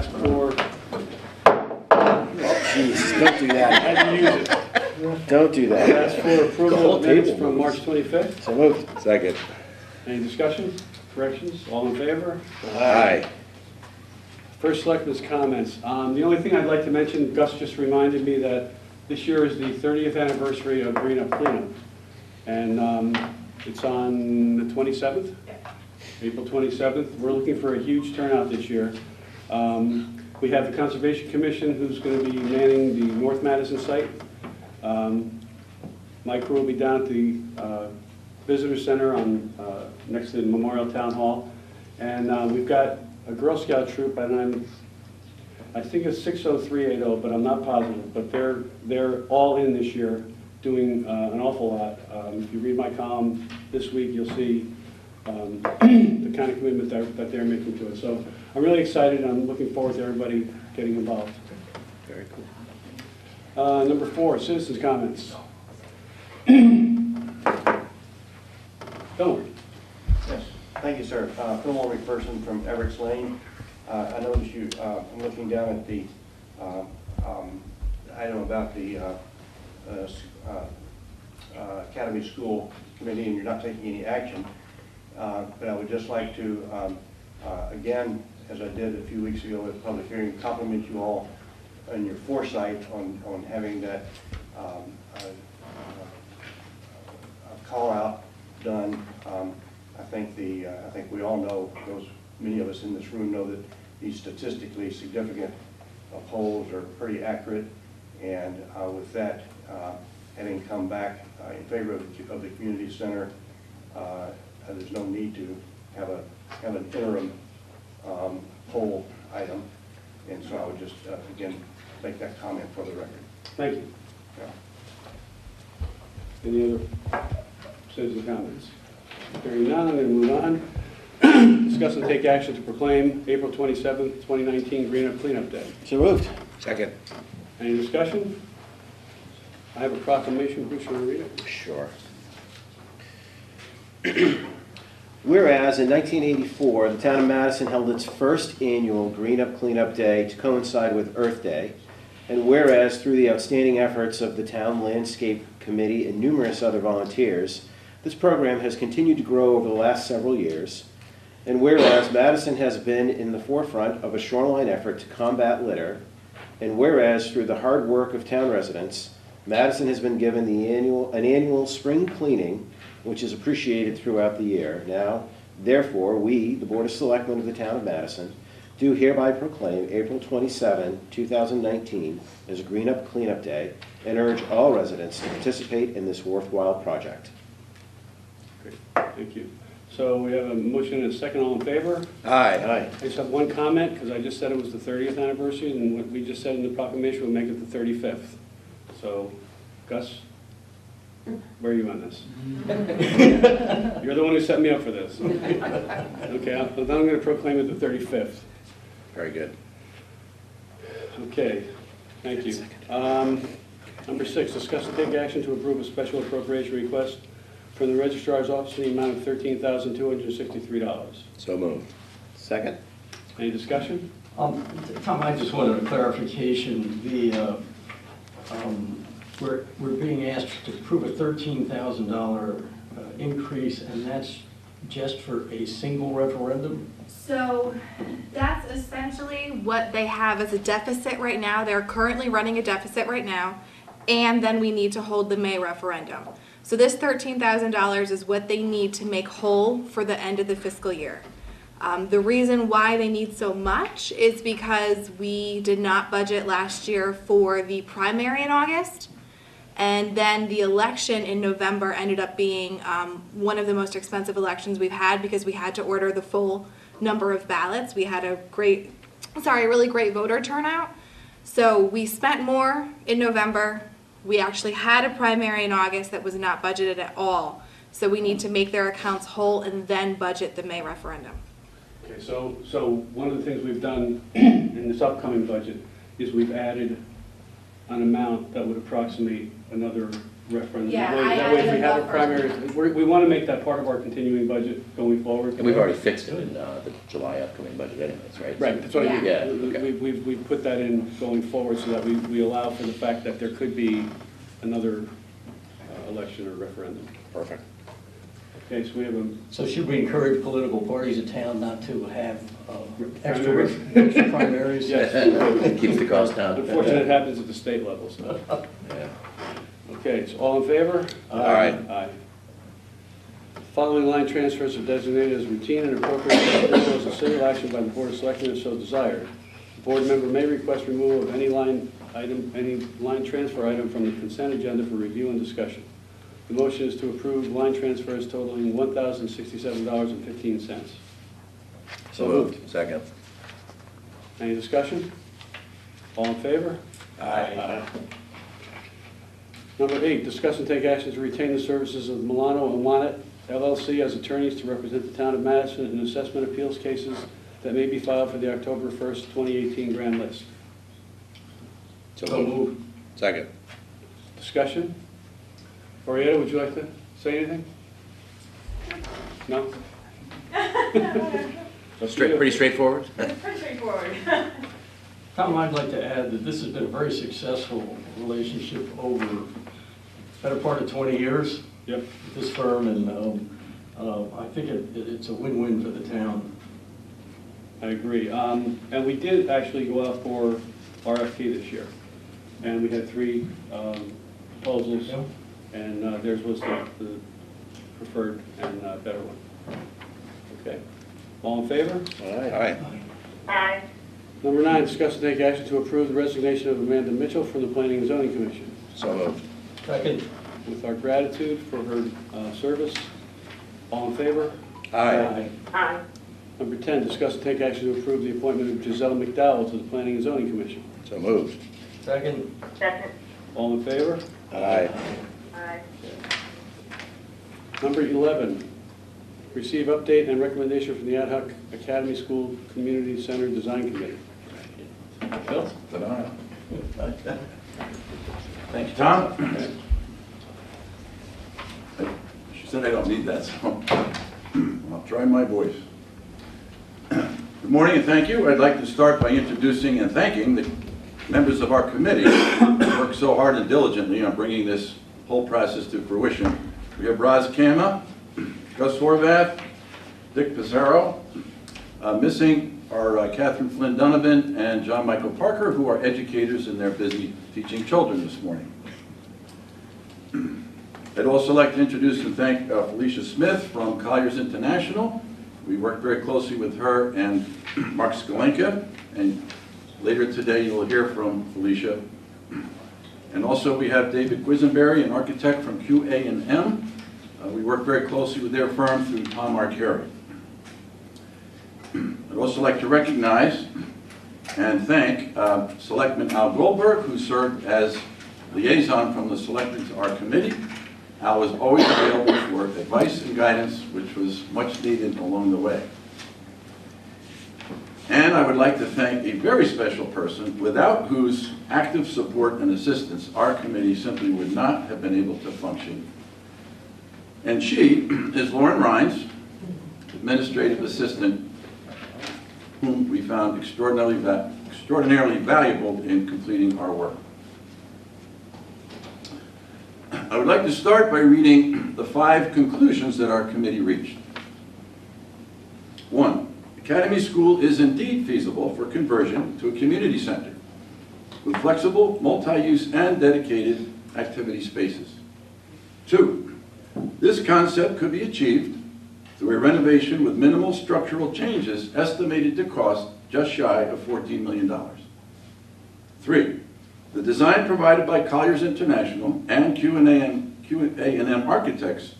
ask for, Jeez, don't do that. had to use it. Don't do that. Ask for approval of minutes from March 25th. So moved. Second. Any discussion, corrections? All in favor? Aye. First Selectmen's comments. The only thing I'd like to mention, Gus just reminded me that this year is the 30th anniversary of Green Up Cleanup. And it's on the 27th, April 27th. We're looking for a huge turnout this year. We have the Conservation Commission who's going to be manning the North Madison site. My crew will be down at the Visitor Center on next to the Memorial Town Hall. And we've got a Girl Scout troop, and I think it's 60380, but I'm not positive. But they're all in this year, doing an awful lot. If you read my column this week, you'll see the kind of commitment that they're making to it. So I'm really excited, and I'm looking forward to everybody getting involved. Very cool. Number 4, citizens' comments. Phil. Yes, thank you, sir. Phil McPherson from Everett's Lane. I noticed you, I'm looking down at the item about the Academy School Committee, and you're not taking any action. But I would just like to, again, as I did a few weeks ago at the public hearing, compliment you all on your foresight on having that call out done. I think we all know, many of us in this room know that these statistically significant polls are pretty accurate, and with that having come back in favor of the community center, there's no need to have an interim poll item, and so I would just again make that comment for the record. Thank you. Yeah. Any other citizen comments? Hearing none, I'm going to move on. Discuss and take action to proclaim April 27th, 2019 Green Up Cleanup Day. So moved. Second. Any discussion? I have a proclamation. Bruce, you want to read it? Sure. Whereas in 1984, the town of Madison held its first annual Green Up Cleanup Day to coincide with Earth Day, and whereas through the outstanding efforts of the Town Landscape Committee and numerous other volunteers, this program has continued to grow over the last several years, and whereas Madison has been in the forefront of a shoreline effort to combat litter, and whereas through the hard work of town residents, Madison has been given an annual spring cleaning, which is appreciated throughout the year. Now, therefore, we, the Board of Selectmen of the town of Madison, do hereby proclaim April 27, 2019 as Green Up Cleanup Day and urge all residents to participate in this worthwhile project. Great. Thank you. So we have a motion and a second. All in favor? Aye. Aye. I just have one comment, because I just said it was the 30th anniversary, and what we just said in the proclamation will make it the 35th. So, Gus, where are you on this? You're the one who set me up for this. Okay, then I'm going to proclaim it the 35th. Very good. Okay, thank you. Number 6, discuss and take action to approve a special appropriation request from the Registrar's Office in the amount of $13,263. So moved. Second. Any discussion? Tom, I just wanted a clarification. We're being asked to approve a $13,000 increase, and that's just for a single referendum? So that's essentially what they have as a deficit right now. They're currently running a deficit right now, and then we need to hold the May referendum. So this $13,000 is what they need to make whole for the end of the fiscal year. The reason why they need so much is because we did not budget last year for the primary in August, and then the election in November ended up being one of the most expensive elections we've had because we had to order the full number of ballots. We had a really great voter turnout. So we spent more in November. We actually had a primary in August that was not budgeted at all. So we need to make their accounts whole and then budget the May referendum. Okay, so one of the things we've done in this upcoming budget is we've added an amount that would approximate another referendum. Yeah, That way- I That way, if added we a have a buffer. primary, we want to make that part of our continuing budget going forward. And we've already fixed it in the July upcoming budget anyways, right? Right, that's what I mean. Yeah, okay. We've put that in going forward so that we allow for the fact that there could be another election or referendum. Perfect. Okay, so we have a, So should we encourage political parties in town not to have extra Primaries? primaries? yes. Keeps the cost down. Unfortunately, it happens at the state level, so. Yeah. Okay, so all in favor? Aye. Aye. Following line transfers are designated as routine and appropriate for approval as a civil action by the Board of Selectmen if so desired. The board member may request removal of any line transfer item from the consent agenda for review and discussion. The motion is to approve line transfers totaling $1,067.15. So moved. Second. Any discussion? All in favor? Aye. Number 8, discuss and take action to retain the services of Milano and Wanet LLC as attorneys to represent the town of Madison in assessment appeals cases that may be filed for the October 1st, 2018 grand list. So moved. Second. Discussion? Orietta, would you like to say anything? No? Pretty straightforward? It's pretty straightforward. Tom, I'd like to add that this has been a very successful relationship over the better part of 20 years. Yep. With this firm, and I think it's a win-win for the town. I agree. And we did actually go out for RFP this year. And we had 3 proposals. Yeah. And theirs was the preferred and better one. Okay. All in favor? Aye. Aye. Number 9, discuss and take action to approve the resignation of Amanda Mitchell from the Planning and Zoning Commission. So moved. Second. With our gratitude for her service. All in favor? Aye. Aye. Number 10, discuss and take action to approve the appointment of Giselle McDowell to the Planning and Zoning Commission. So moved. Second. Second. All in favor? Aye. Aye. Number 11, receive update and recommendation from the Ad hoc Academy School Community Center Design Committee. Bill? Thank you, Tom. She said I don't need that, so I'll try my voice. Good morning and thank you. I'd like to start by introducing and thanking the members of our committee who worked so hard and diligently on bringing this whole process to fruition. We have Roz Kama, Gus Horvath, Dick Pizarro. Missing are Catherine Flynn Donovan and John Michael Parker, who are educators and they're busy teaching children this morning. I'd also like to introduce and thank Felicia Smith from Colliers International. We worked very closely with her and Mark Skolenka, and later today you'll hear from Felicia. And also we have David Quisenberry, an architect from QA&M. We work very closely with their firm through Tom Arcari. I'd also like to recognize and thank Selectman Al Goldberg, who served as liaison from the Selectmen to our committee. Al was always available for advice and guidance, which was much needed along the way. And I would like to thank a very special person, without whose active support and assistance, our committee simply would not have been able to function. And she is Lauren Rhines, administrative assistant, whom we found extraordinarily valuable in completing our work. I would like to start by reading the 5 conclusions that our committee reached. 1, Academy School is indeed feasible for conversion to a community center with flexible, multi-use, and dedicated activity spaces. 2, this concept could be achieved through a renovation with minimal structural changes estimated to cost just shy of $14 million. 3, the design provided by Colliers International and QA&M architects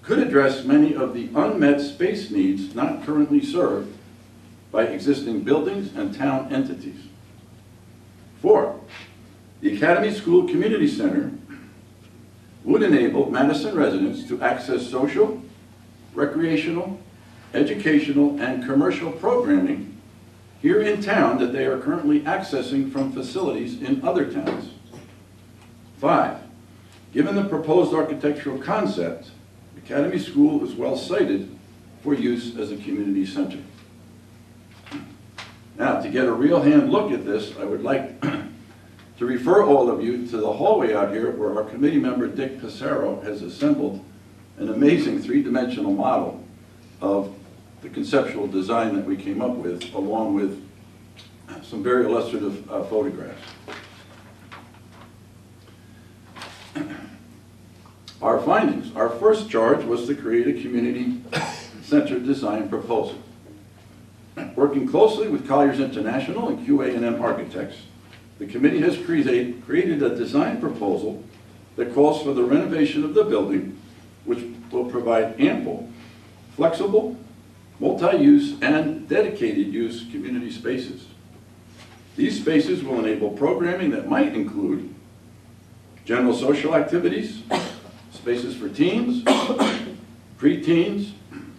could address many of the unmet space needs not currently served by existing buildings and town entities. 4, the Academy School Community Center would enable Madison residents to access social, recreational, educational, and commercial programming here in town that they are currently accessing from facilities in other towns. 5, Given the proposed architectural concept, Academy School is well sited for use as a community center. Now, to get a real hand look at this, I would like to refer all of you to the hallway out here where our committee member Dick Passero has assembled an amazing three-dimensional model of the conceptual design that we came up with, along with some very illustrative photographs. Our findings. Our first charge was to create a community-centered design proposal. Working closely with Colliers International and QA&M Architects, the committee has created a design proposal that calls for the renovation of the building, which will provide ample, flexible, multi-use, and dedicated use community spaces. These spaces will enable programming that might include general social activities, spaces for teens, preteens,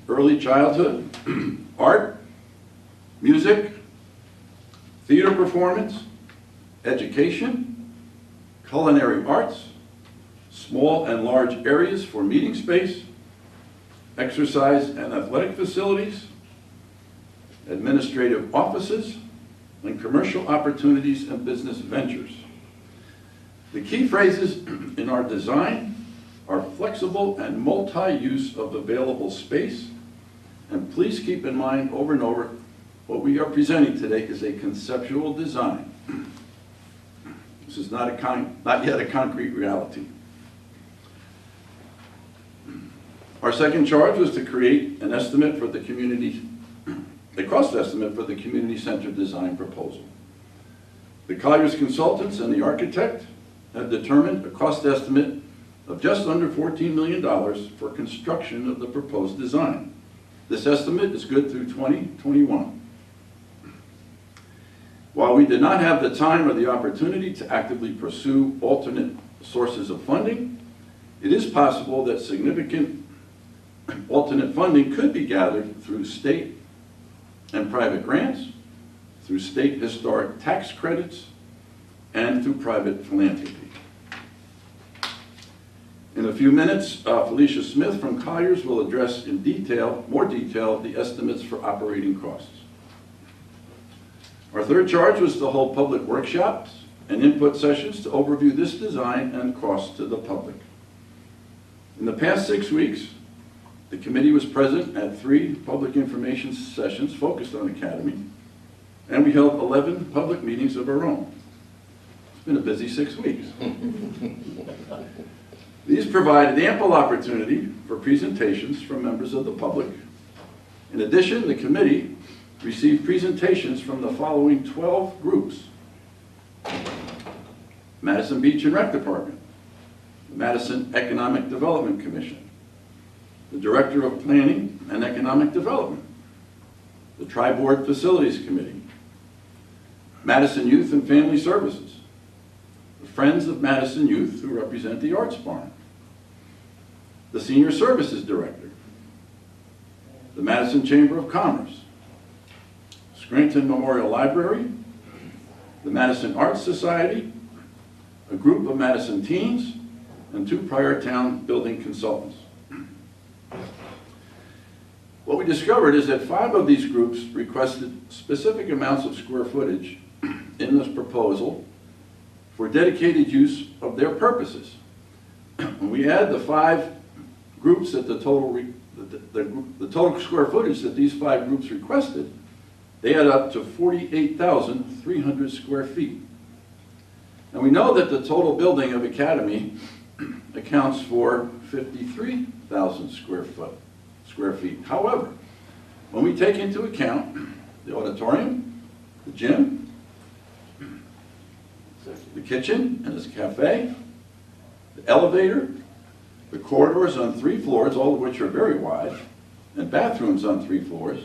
early childhood, art, music, theater performance, education, culinary arts, small and large areas for meeting space, exercise and athletic facilities, administrative offices, and commercial opportunities and business ventures. The key phrases in our design are flexible and multi-use of available space, and please keep in mind over and over, what we are presenting today is a conceptual design. This is not yet a concrete reality. Our second charge was to create an estimate for the community, a cost estimate for the community center design proposal. The Colliers consultants and the architect have determined a cost estimate of just under $14 million for construction of the proposed design. This estimate is good through 2021. While we did not have the time or the opportunity to actively pursue alternate sources of funding, it is possible that significant alternate funding could be gathered through state and private grants, through state historic tax credits, and through private philanthropy. In a few minutes, Felicia Smith from Colliers will address in more detail, the estimates for operating costs. Our third charge was to hold public workshops and input sessions to overview this design and costs to the public. In the past 6 weeks, the committee was present at 3 public information sessions focused on Academy, and we held 11 public meetings of our own. It's been a busy 6 weeks. These provided ample opportunity for presentations from members of the public. In addition, the committee received presentations from the following 12 groups: Madison Beach and Rec Department, the Madison Economic Development Commission, the Director of Planning and Economic Development, the Tri-Board Facilities Committee, Madison Youth and Family Services, the Friends of Madison Youth, who represent the Arts Barn, the Senior Services Director, the Madison Chamber of Commerce, Scranton Memorial Library, the Madison Arts Society, a group of Madison teens, and 2 prior town building consultants. What we discovered is that 5 of these groups requested specific amounts of square footage in this proposal for dedicated use of their purposes. When we add the 5 groups that the total square footage that these 5 groups requested, they add up to 48,300 square feet. And we know that the total building of Academy accounts for 53,000 square feet. However, when we take into account the auditorium, the gym, the kitchen and its cafe, the elevator, the corridors on 3 floors, all of which are very wide, and bathrooms on 3 floors,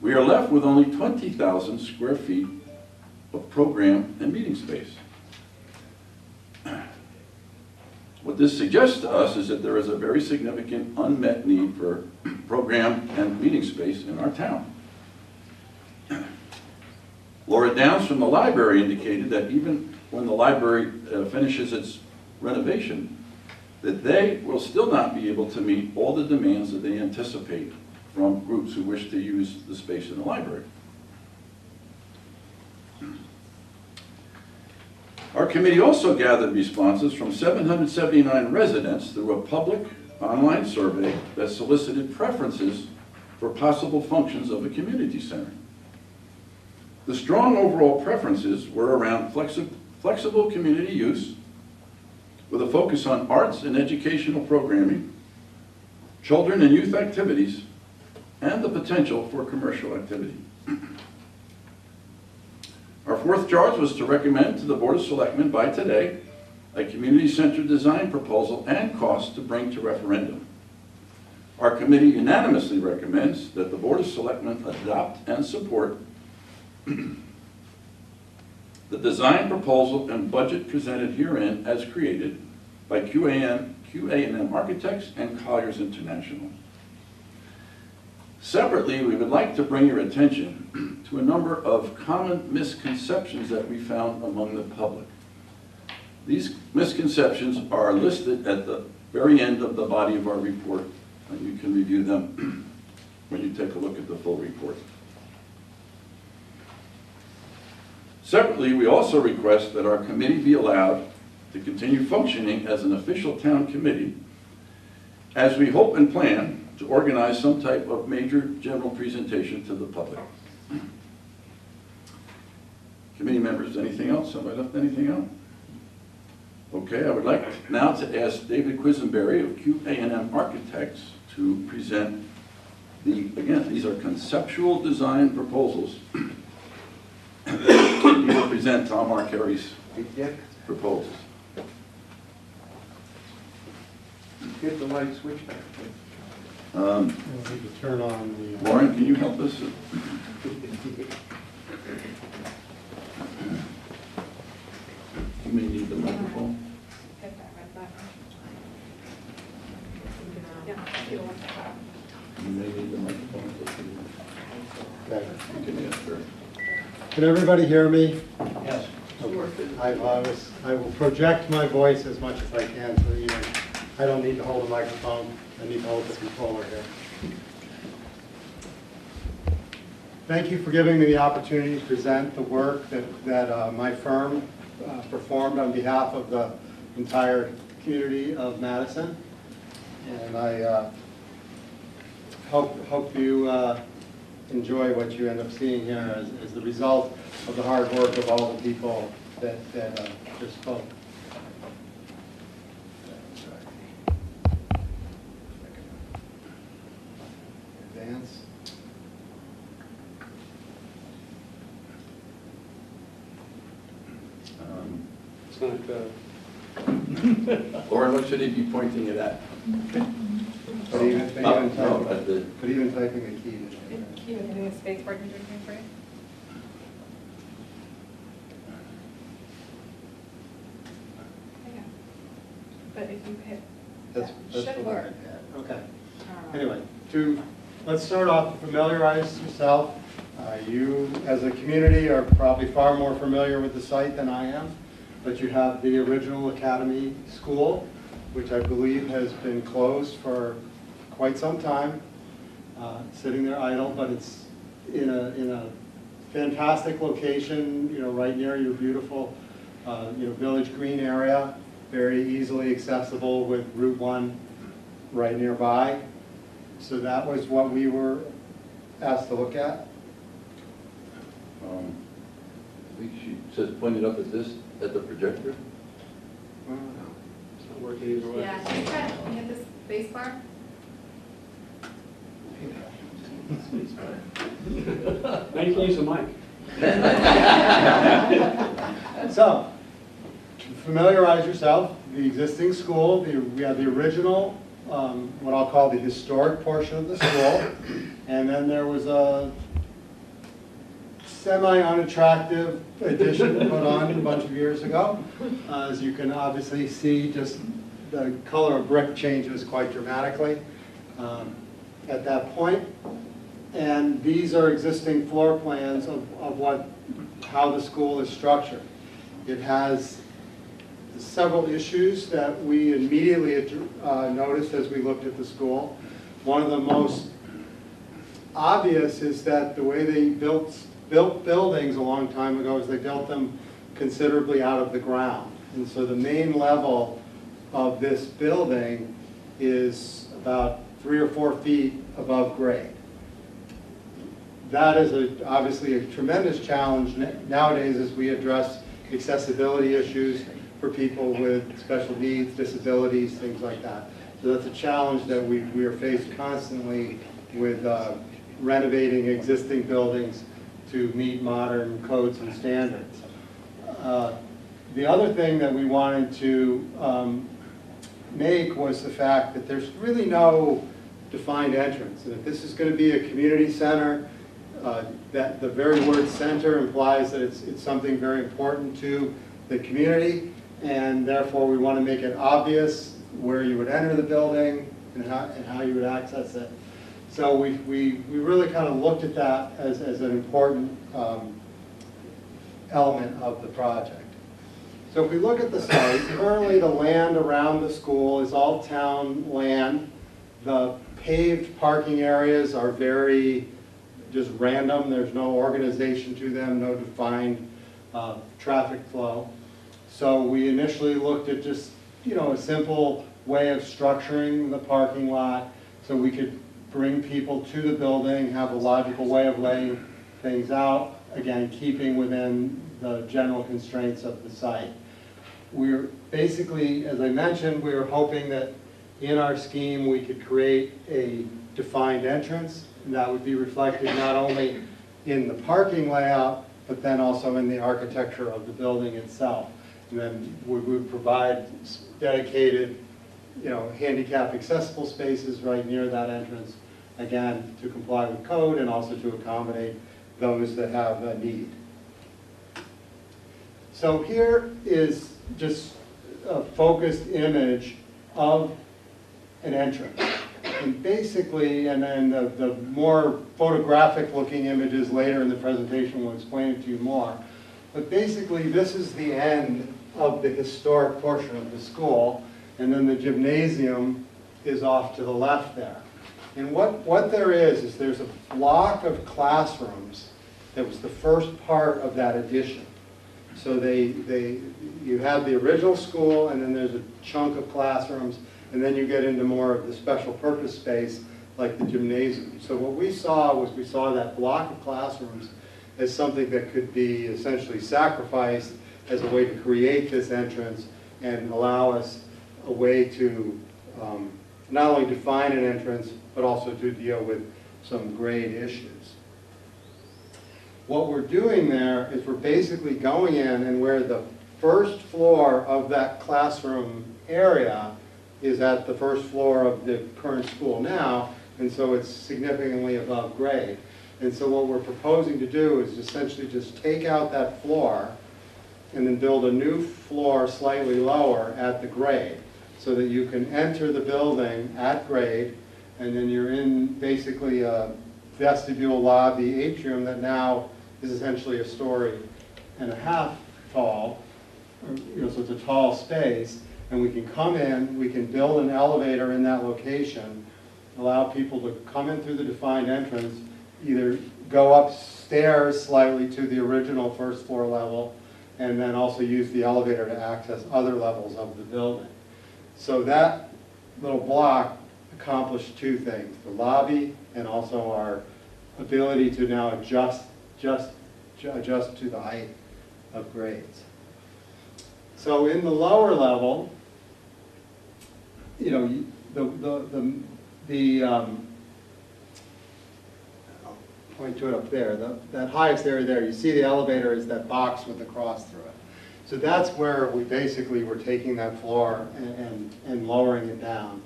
we are left with only 20,000 square feet of program and meeting space. What this suggests to us is that there is a very significant unmet need for program and meeting space in our town. Laura Downs from the library indicated that even when the library finishes its renovation, that they will still not be able to meet all the demands that they anticipate from groups who wish to use the space in the library. Our committee also gathered responses from 779 residents through a public online survey that solicited preferences for possible functions of a community center. The strong overall preferences were around flexible community use, with a focus on arts and educational programming, children and youth activities, and the potential for commercial activity. Our fourth charge was to recommend to the Board of Selectmen by today a community center design proposal and cost to bring to referendum. Our committee unanimously recommends that the Board of Selectmen adopt and support the design proposal and budget presented herein as created by QA&M Architects and Colliers International. Separately, we would like to bring your attention to a number of common misconceptions that we found among the public. These misconceptions are listed at the very end of the body of our report, and you can review them when you take a look at the full report. Separately, we also request that our committee be allowed to continue functioning as an official town committee, as we hope and plan to organize some type of major general presentation to the public. Committee members, anything else? Have I left anything out? Okay, I would like now to ask David Quisenberry of QA&M Architects to present again, these are conceptual design proposals. He will present Tom Arcari's proposals. Hit the light switch back. Turn on the. Lauren, can you help us? You may need the microphone. Hit that red button. Yeah, you don't want that. You may need the microphone. Okay. You can ask her. Can everybody hear me? Yes. I will project my voice as much as I can, so you know, I don't need to hold a microphone. I need to hold the controller here. Thank you for giving me the opportunity to present the work that my firm performed on behalf of the entire community of Madison. And I hope you enjoy what you end up seeing here as the result of the hard work of all the people that just spoke. Advance. It's not, Lauren, what should he be pointing it at? But even typing a key. Even hitting the space bar can do anything for you? Yeah. But if you hit, That's should the work. one. Yeah, okay. I don't know. Anyway, let's start off, familiarize yourself. You, as a community, are probably far more familiar with the site than I am, but you have the original Academy School, which I believe has been closed for quite some time, sitting there idle, but it's in a fantastic location, you know, right near your beautiful, Village Green area, very easily accessible with Route 1 right nearby. So that was what we were asked to look at. I think she says pointed up at the projector. it's not working either way. Yeah, just try to hit the space bar. Now you can use the mic. So, to familiarize yourself, the existing school, we have the original, what I'll call the historic portion of the school, and then there was a semi-unattractive addition put on a bunch of years ago. As you can obviously see, just the color of brick changes quite dramatically at that point. And these are existing floor plans of how the school is structured. It has several issues that we immediately noticed as we looked at the school. One of the most obvious is that the way they built buildings a long time ago is they built them considerably out of the ground. And so the main level of this building is about 3 or 4 feet above grade. That is obviously a tremendous challenge nowadays as we address accessibility issues for people with special needs, disabilities, things like that. So that's a challenge that we are faced constantly with renovating existing buildings to meet modern codes and standards. The other thing that we wanted to make was the fact that there's really no defined entrance. And if this is going to be a community center, that the very word center implies that it's something very important to the community, and therefore we want to make it obvious where you would enter the building and how you would access it. So we really kind of looked at that as an important element of the project. So if we look at the site, currently the land around the school is all town land. The paved parking areas are very just random. There's no organization to them, no defined traffic flow. So we initially looked at just, a simple way of structuring the parking lot so we could bring people to the building, have a logical way of laying things out, again, keeping within the general constraints of the site. We're basically, as I mentioned, we were hoping that in our scheme we could create a defined entrance, and that would be reflected not only in the parking layout, but then also in the architecture of the building itself. And then we would provide dedicated, handicap accessible spaces right near that entrance, again, to comply with code and also to accommodate those that have a need. So here is just a focused image of an entrance. And basically, and then the more photographic looking images later in the presentation will explain it to you more. But basically, this is the end of the historic portion of the school, and then the gymnasium is off to the left there. And what there is there's a block of classrooms that was the first part of that addition. So you have the original school, and then there's a chunk of classrooms, and then you get into more of the special purpose space like the gymnasium. So what we saw that block of classrooms as something that could be essentially sacrificed as a way to create this entrance and allow us a way to not only define an entrance, but also to deal with some grade issues. What we're doing there is we're basically going in, and where the first floor of that classroom area is at the first floor of the current school now, and so it's significantly above grade. And so what we're proposing to do is essentially just take out that floor and then build a new floor slightly lower at the grade so that you can enter the building at grade, and then you're in basically a vestibule lobby atrium that now is essentially a story and a half tall, so it's a tall space, and we can come in, we can build an elevator in that location, allow people to come in through the defined entrance, either go upstairs slightly to the original first floor level, and then also use the elevator to access other levels of the building. So that little block accomplished two things, the lobby and also our ability to now adjust to the height of grades. So in the lower level, I'll point to it up there, that highest area there, you see the elevator is that box with the cross through it. So that's where we basically were taking that floor and lowering it down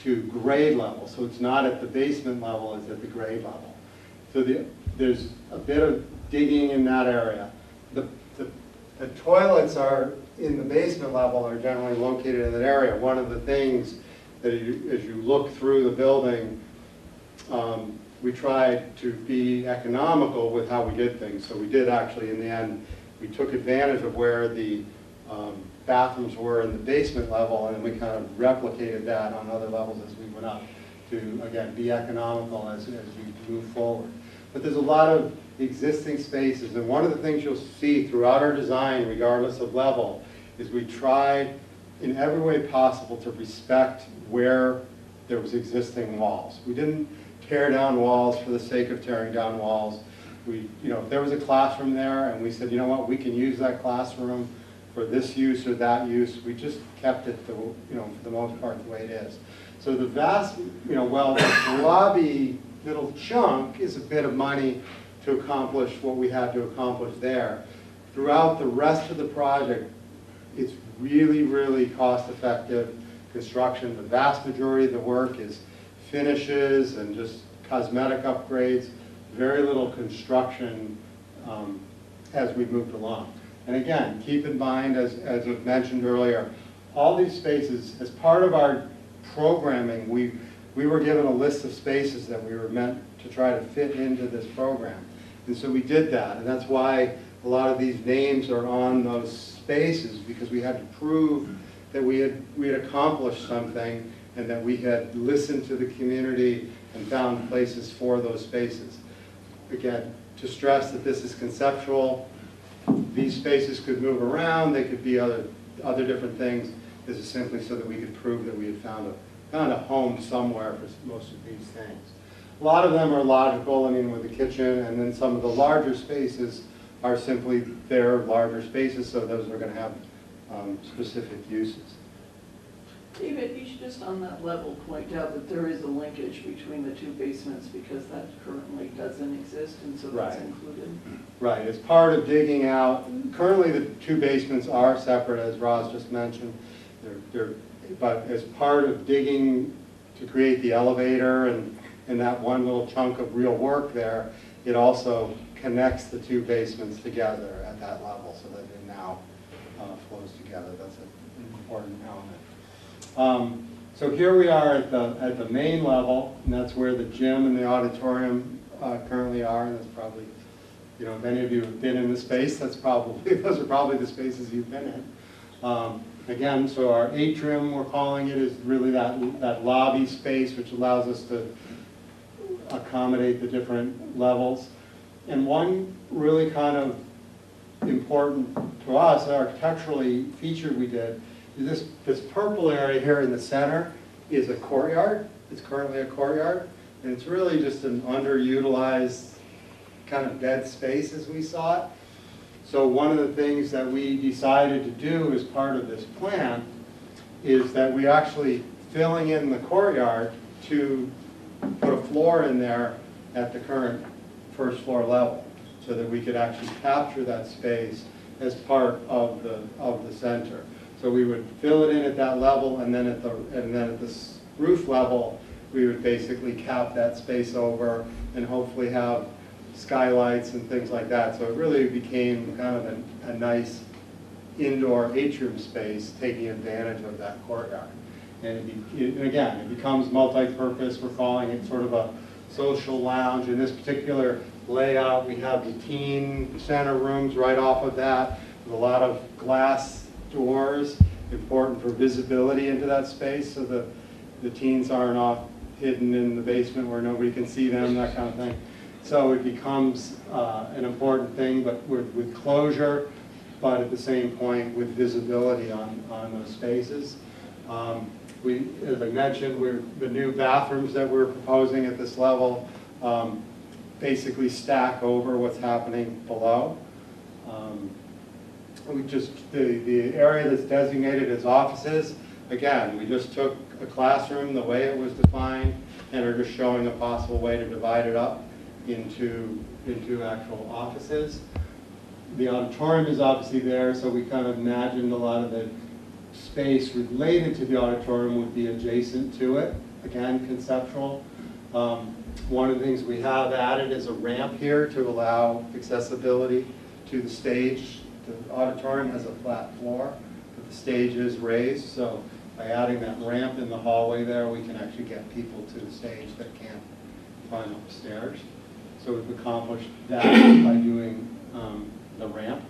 to grade level. So it's not at the basement level, it's at the grade level. So there's a bit of digging in that area. The toilets are in the basement level, are generally located in that area. One of the things that as you look through the building, we tried to be economical with how we did things. So we did actually, in the end, we took advantage of where the bathrooms were in the basement level, and we kind of replicated that on other levels as we went up to, again, be economical as we move forward. But there's a lot of existing spaces, and one of the things you'll see throughout our design, regardless of level, is we tried in every way possible to respect where there was existing walls. We didn't tear down walls for the sake of tearing down walls. We, if there was a classroom there and we said, you know what, we can use that classroom for this use or that use, we just kept it, for the most part, the way it is. So the vast, well, the lobby little chunk is a bit of money to accomplish what we had to accomplish there. Throughout the rest of the project, it's really, really cost-effective construction. The vast majority of the work is finishes and just cosmetic upgrades, very little construction as we moved along. And again, keep in mind, as was mentioned earlier, all these spaces, as part of our programming, we were given a list of spaces that we were meant to try to fit into this program. And so we did that, and that's why a lot of these names are on those spaces, because we had to prove that we had accomplished something and that we had listened to the community and found places for those spaces. Again, to stress that this is conceptual, these spaces could move around, they could be other different things. This is simply so that we could prove that we had found a home somewhere for most of these things. A lot of them are logical, with the kitchen, and then some of the larger spaces are simply their larger spaces, so those are going to have specific uses. David, you should just on that level point out that there is a linkage between the two basements because that currently doesn't exist, and so that's included. Right, as part of digging out, currently the two basements are separate, as Roz just mentioned. But as part of digging to create the elevator and that one little chunk of real work there, it also connects the two basements together at that level so that it now flows together. That's an important element. So here we are at the main level, and that's where the gym and the auditorium currently are, and that's probably, if any of you have been in the space, those are probably the spaces you've been in. Again, so our atrium, we're calling it, is really that lobby space, which allows us to accommodate the different levels. And one really kind of important to us, architecturally feature we did, is this purple area here in the center is a courtyard. It's currently a courtyard, and it's really just an underutilized kind of dead space as we saw it. So one of the things that we decided to do as part of this plan is that we're actually filling in the courtyard to put a floor in there at the current first floor level so that we could actually capture that space as part of the center. So we would fill it in at that level, and then at the roof level, we would basically cap that space over and hopefully have skylights and things like that. So it really became kind of a nice indoor atrium space taking advantage of that courtyard. And again, it becomes multi-purpose. We're calling it sort of a social lounge. In this particular layout, we have the teen center rooms right off of that with a lot of glass doors, important for visibility into that space so the teens aren't off hidden in the basement where nobody can see them, that kind of thing. So it becomes an important thing, but with closure, but at the same point with visibility on those spaces. As I mentioned, the new bathrooms that we're proposing at this level basically stack over what's happening below. The area that's designated as offices, again, we just took a classroom the way it was defined and are just showing a possible way to divide it up into actual offices. The auditorium is obviously there, so we kind of imagined a lot of the space related to the auditorium would be adjacent to it. Again, conceptual. One of the things we have added is a ramp here to allow accessibility to the stage. The auditorium has a flat floor, but the stage is raised, so by adding that ramp in the hallway there, we can actually get people to the stage that can't climb up the stairs. So we've accomplished that by doing the ramp.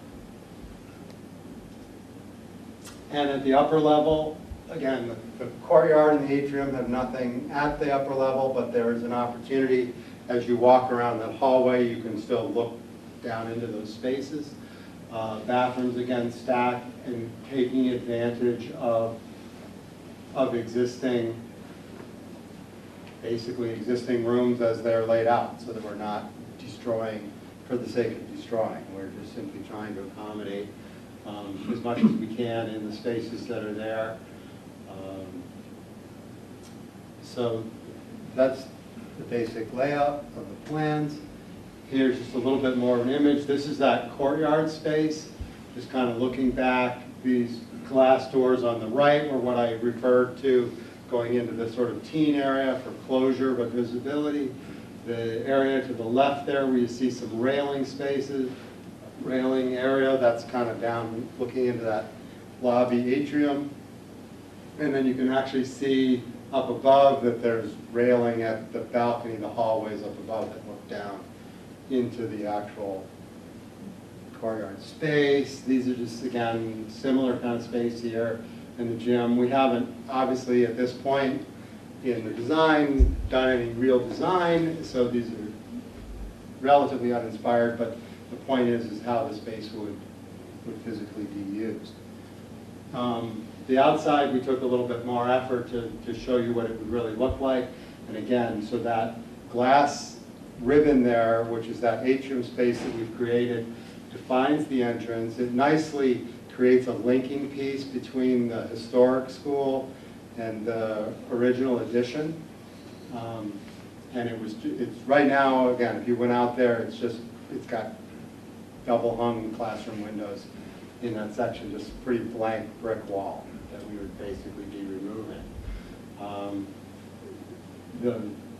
And at the upper level, again, the courtyard and the atrium have nothing at the upper level, but there is an opportunity as you walk around that hallway, you can still look down into those spaces. Bathrooms, again, stacked and taking advantage of existing, basically existing rooms as they're laid out, so that we're not destroying for the sake of destroying. We're just simply trying to accommodate as much as we can in the spaces that are there. So that's the basic layout of the plans. Here's just a little bit more of an image. This is that courtyard space, just kind of looking back. These glass doors on the right were what I referred to going into the sort of teen area for closure but visibility. The area to the left there where you see some railing spaces, railing area, that's kind of down looking into that lobby atrium. And then you can actually see up above that there's railing at the balcony, the hallways up above that look down into the actual courtyard space. These are just, again, similar kind of space here in the gym. We haven't, obviously, at this point in the design, done any real design, so these are relatively uninspired, but the point is how the space would physically be used. The outside, we took a little bit more effort to show you what it would really look like. And again, so that glass ribbon there, which is that atrium space that we've created, defines the entrance. It nicely creates a linking piece between the historic school and the original addition. And it's right now, again, if you went out there, it's got double hung classroom windows in that section, just a pretty blank brick wall that we would basically be removing.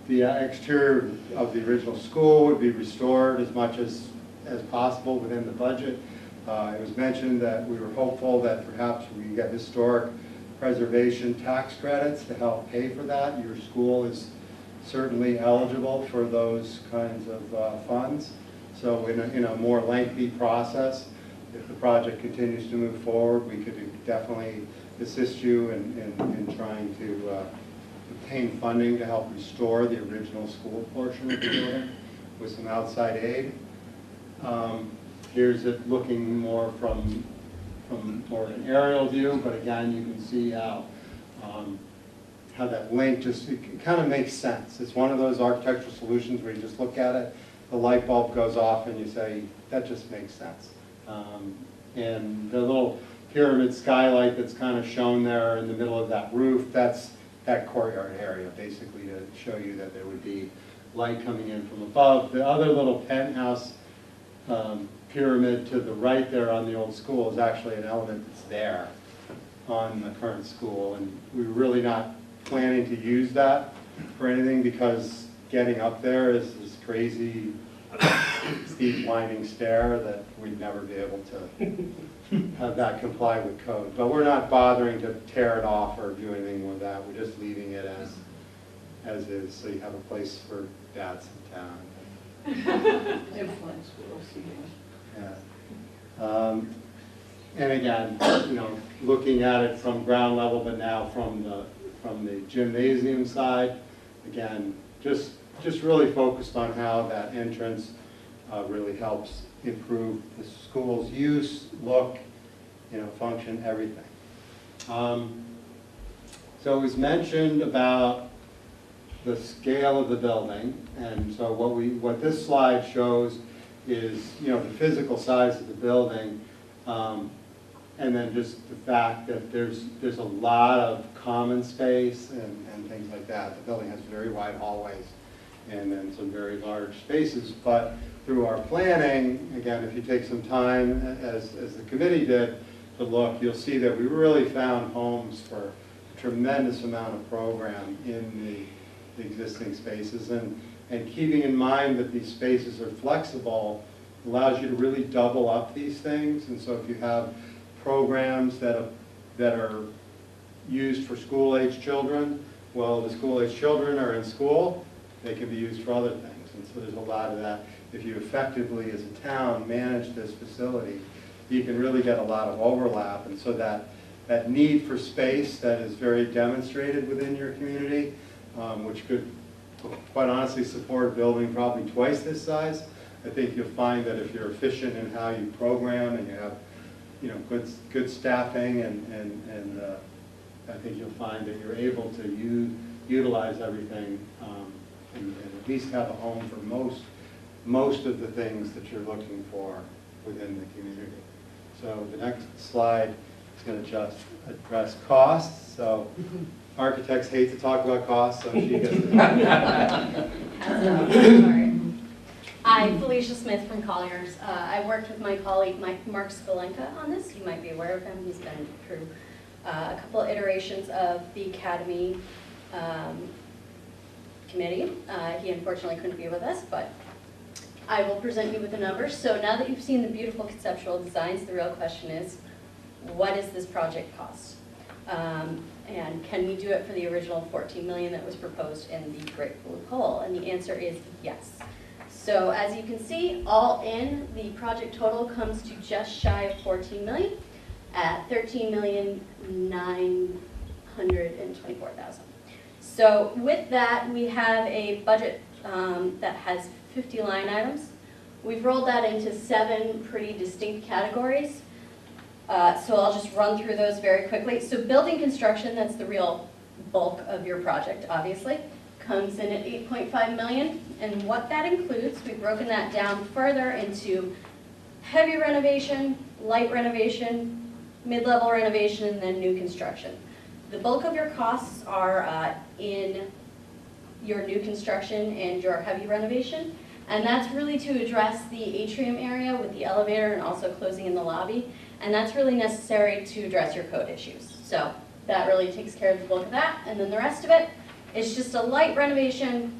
The exterior of the original school would be restored as much as possible within the budget. It was mentioned that we were hopeful that perhaps we get historic preservation tax credits to help pay for that. Your school is certainly eligible for those kinds of funds. So in a more lengthy process, if the project continues to move forward, we could definitely assist you in trying to obtain funding to help restore the original school portion of the building with some outside aid. Here's it looking more from more of an aerial view, but again, you can see how that link it kind of makes sense. It's one of those architectural solutions where you just look at it, the light bulb goes off, and you say, that just makes sense. And the little pyramid skylight that's kind of shown there in the middle of that roof, that's that courtyard area, basically to show you that there would be light coming in from above. The other little penthouse pyramid to the right there on the old school is actually an element that's there on the current school, and we're really not planning to use that for anything because getting up there is this crazy steep winding stair that we'd never be able to have that comply with code. But we're not bothering to tear it off or do anything with that. We're just leaving it as is, so you have a place for dads in town. Influence will see you. Yeah. And again, looking at it from ground level, but now from the gymnasium side, again, just really focused on how that entrance really helps improve the school's use, look, function, everything. So it was mentioned about the scale of the building, and so what this slide shows is the physical size of the building, and then just the fact that there's a lot of common space and things like that. The building has very wide hallways and then some very large spaces, but through our planning, again, if you take some time, as the committee did, to look, you'll see that we really found homes for a tremendous amount of program in the existing spaces, and keeping in mind that these spaces are flexible allows you to really double up these things. And so if you have programs that are used for school-age children, well, the school-age children are in school, they can be used for other things. And so there's a lot of that. If you effectively, as a town, manage this facility, you can really get a lot of overlap, and so that that need for space that is very demonstrated within your community, which could quite honestly support a building probably twice this size. I think you'll find that if you're efficient in how you program and you have, you know, good staffing and I think you'll find that you're able to utilize everything and at least have a home for most of the things that you're looking for within the community. So the next slide is going to just address costs. So architects hate to talk about costs, so she gets to I'm Felicia Smith from Colliers. I worked with my colleague Mark Skolenka on this. You might be aware of him. He's been through a couple of iterations of the Academy committee. He unfortunately couldn't be with us, but I will present you with the numbers. So now that you've seen the beautiful conceptual designs, the real question is, what does this project cost? And can we do it for the original $14 million that was proposed in the Great Blue Hole? And the answer is yes. So as you can see, all in, the project total comes to just shy of $14 million at $13,924,000. So with that, we have a budget that has 50 line items. We've rolled that into 7 pretty distinct categories. So I'll just run through those very quickly. So building construction, that's the real bulk of your project, obviously, comes in at $8.5 million. And what that includes, we've broken that down further into heavy renovation, light renovation, mid-level renovation, and then new construction. The bulk of your costs are in your new construction and your heavy renovation. And that's really to address the atrium area with the elevator and also closing in the lobby. And that's really necessary to address your code issues. So that really takes care of the bulk of that. And then the rest of it is just a light renovation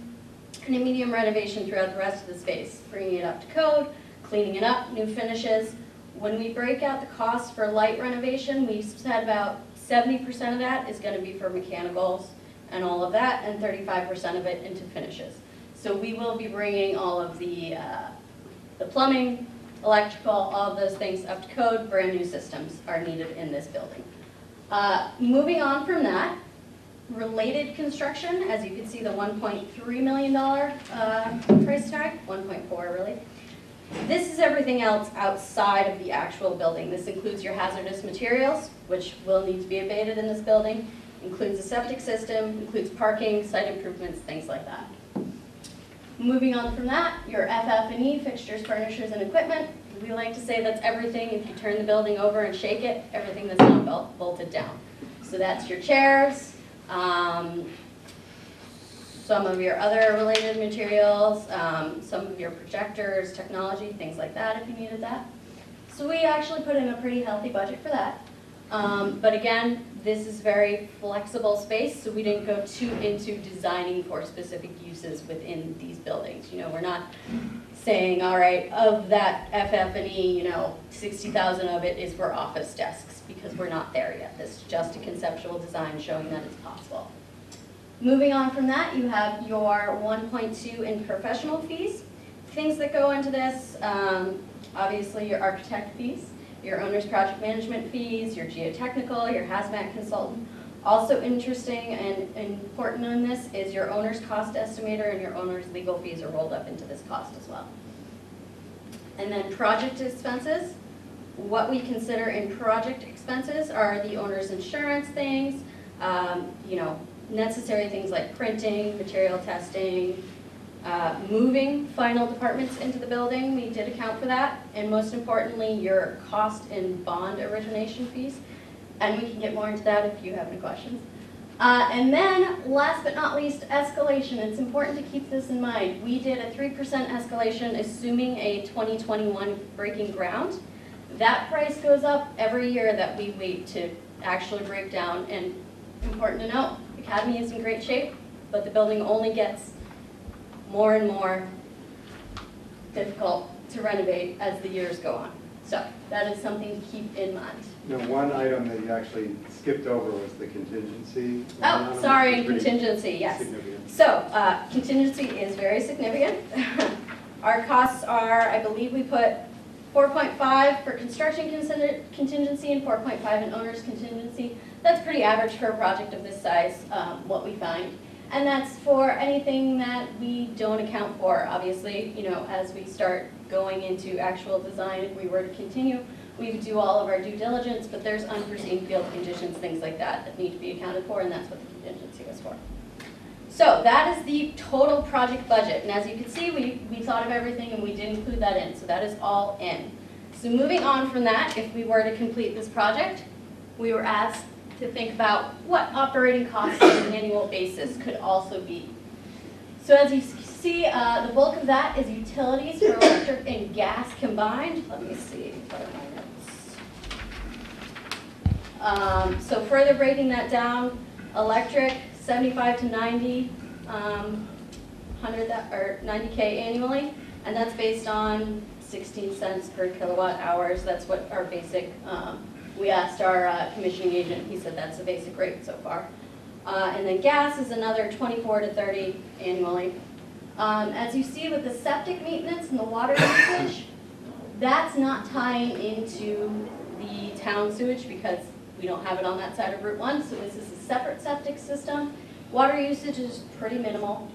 and a medium renovation throughout the rest of the space, bringing it up to code, cleaning it up, new finishes. When we break out the costs for light renovation, we said about 70% of that is going to be for mechanicals and all of that, and 35% of it into finishes. So we will be bringing all of the plumbing, electrical, all of those things up to code. Brand new systems are needed in this building. Moving on from that, related construction, as you can see, the $1.3 million price tag, 1.4 really. This is everything else outside of the actual building. This includes your hazardous materials, which will need to be abated in this building, includes a septic system, includes parking, site improvements, things like that. Moving on from that, your FF&E, fixtures, furnitures, and equipment. We like to say that's everything, if you turn the building over and shake it, everything that's not bolted down. So that's your chairs, some of your other related materials, some of your projectors, technology, things like that if you needed that. So we actually put in a pretty healthy budget for that. But again, this is very flexible space, so we didn't go too into designing for specific uses within these buildings. You know, we're not saying, all right, of that FF&E, you know, 60,000 of it is for office desks, because we're not there yet. This is just a conceptual design showing that it's possible. Moving on from that, you have your 1.2 in professional fees. Things that go into this, obviously your architect fees, your owner's project management fees, your geotechnical, your hazmat consultant. Also interesting and important on this is your owner's cost estimator and your owner's legal fees are rolled up into this cost as well. And then project expenses. What we consider in project expenses are the owner's insurance things, you know, necessary things like printing, material testing, moving final departments into the building, we did account for that, and most importantly, your cost in bond origination fees, and we can get more into that if you have any questions. And then, last but not least, escalation. It's important to keep this in mind. We did a 3% escalation assuming a 2021 breaking ground. That price goes up every year that we wait to actually break down, and important to note, Academy is in great shape, but the building only gets more and more difficult to renovate as the years go on. So that is something to keep in mind. Now, one item that you actually skipped over was the contingency. Oh, sorry, contingency, yes. So contingency is very significant. Our costs are, I believe we put 4.5 for construction contingency and 4.5 in owner's contingency. That's pretty average for a project of this size, what we find. And that's for anything that we don't account for. Obviously, you know, as we start going into actual design, if we were to continue, we would do all of our due diligence, but there's unforeseen field conditions, things like that, that need to be accounted for, and that's what the contingency was for. So that is the total project budget, and as you can see, we thought of everything and we did include that in, so that is all in. So moving on from that, if we were to complete this project, we were asked to think about what operating costs on an annual basis could also be. So as you see, the bulk of that is utilities for electric and gas combined. Let me see what are my notes. So further breaking that down, electric, 75 to 90, 90K annually, and that's based on 16 cents per kilowatt hours. That's what our basic, we asked our commissioning agent, he said that's the basic rate so far. And then gas is another 24 to 30 annually. As you see with the septic maintenance and the water usage, that's not tying into the town sewage because we don't have it on that side of Route 1, so this is a separate septic system. Water usage is pretty minimal.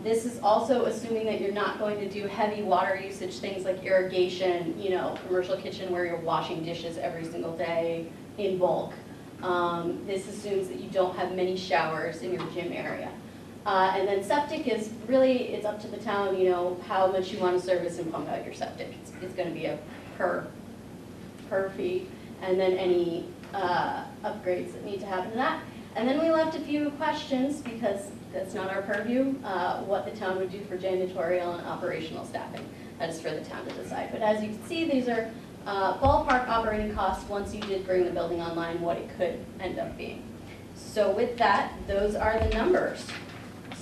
This is also assuming that you're not going to do heavy water usage, things like irrigation, you know, commercial kitchen where you're washing dishes every single day in bulk. This assumes that you don't have many showers in your gym area. And then septic is really, it's up to the town, you know, how much you want to service and pump out your septic. It's going to be a per fee, and then any upgrades that need to happen to that. And then we left a few questions because that's not our purview, what the town would do for janitorial and operational staffing. That is for the town to decide. But as you can see, these are ballpark operating costs once you did bring the building online, what it could end up being. So with that, those are the numbers.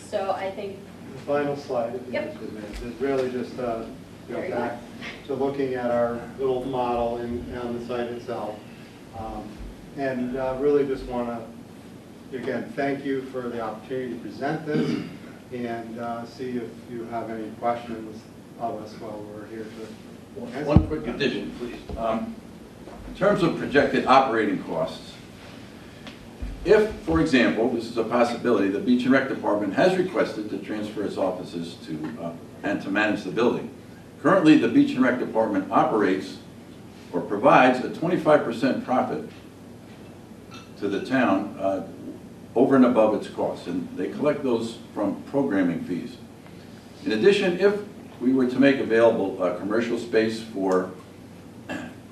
So I think the final slide, if you Yep. just admit, is really just go back to looking at our little model on the site itself. And really just want to, again, thank you for the opportunity to present this and see if you have any questions of us while we're here to answer. One quick addition, please. In terms of projected operating costs, if, for example, this is a possibility, the Beach and Rec Department has requested to transfer its offices to and to manage the building. Currently, the Beach and Rec Department operates or provides a 25% profit to the town over and above its costs, and they collect those from programming fees. In addition, if we were to make available commercial space for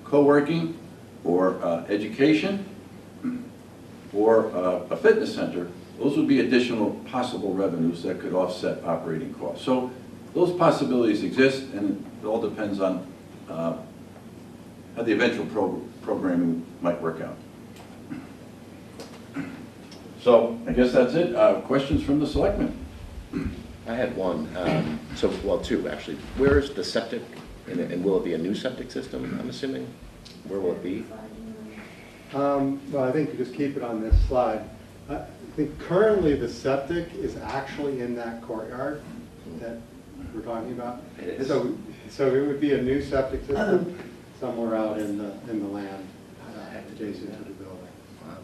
co-working or education or a fitness center, those would be additional possible revenues that could offset operating costs. So those possibilities exist, and it all depends on how the eventual programming might work out. So I guess that's it. Questions from the selectmen? I had one, well, two actually. Where is the septic, and will it be a new septic system, I'm assuming? Where will it be? Well, I think you just keep it on this slide. I think currently the septic is actually in that courtyard that we're talking about. It is. So it would be a new septic system somewhere out in the land adjacent to the building. Wow.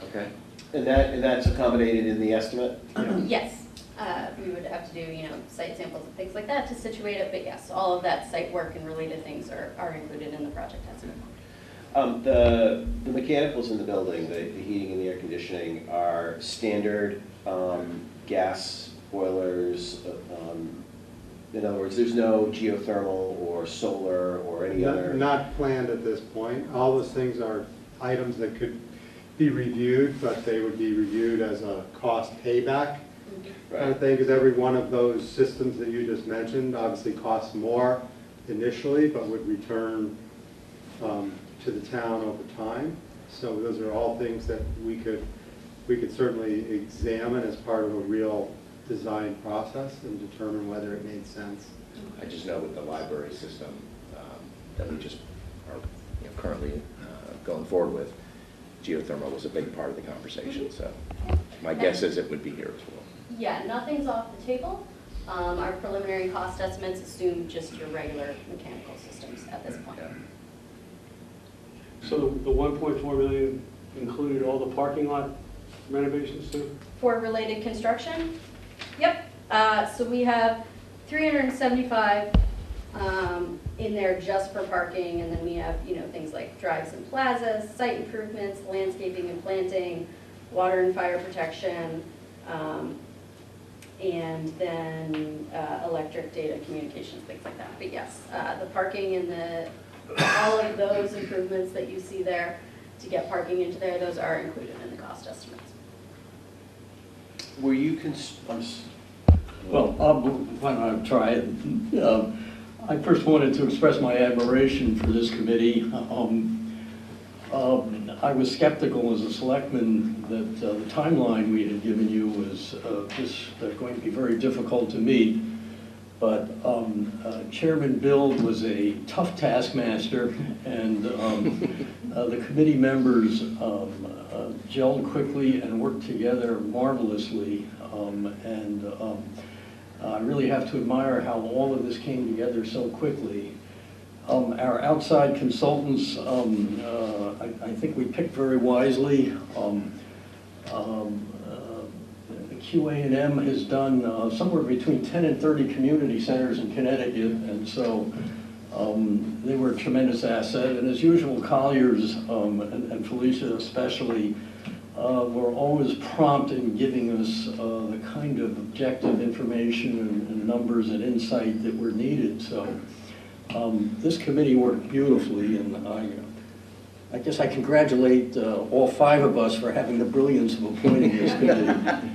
Okay. And that's accommodated in the estimate? yes, we would have to do, you know, site samples and things like that to situate it, but yes, all of that site work and related things are included in the project estimate. The mechanicals in the building, the heating and the air conditioning, are standard gas boilers. In other words, there's no geothermal or solar or any other. Not planned at this point. All those things are items that could be reviewed, but they would be reviewed as a cost payback kind of thing, because every one of those systems that you just mentioned obviously costs more initially, but would return to the town over time. So those are all things that we could certainly examine as part of a real design process and determine whether it made sense. I just know with the library system that we just are currently going forward with, geothermal was a big part of the conversation. So my guess is it would be here as well. Yeah, nothing's off the table. Our preliminary cost estimates assume just your regular mechanical systems at this point. So the 1.4 million included all the parking lot renovations too? For related construction, yep. So we have 375 in there just for parking, and then we have, things like drives and plazas, site improvements, landscaping and planting, water and fire protection, and then electric data communications, things like that. But yes, the parking and all of those improvements that you see there to get parking into there, those are included in the cost estimates. Were you Well, why don't I try it? I first wanted to express my admiration for this committee. I was skeptical as a selectman that the timeline we had given you was going to be very difficult to meet. But Chairman Bill was a tough taskmaster, and the committee members gelled quickly and worked together marvelously. I really have to admire how all of this came together so quickly. Our outside consultants, I think we picked very wisely. QA&M has done somewhere between 10 and 30 community centers in Connecticut, and so they were a tremendous asset. And as usual, Colliers and Felicia especially were always prompt in giving us the kind of objective information and numbers and insight that were needed. So this committee worked beautifully, and I guess I congratulate all 5 of us for having the brilliance of appointing this committee.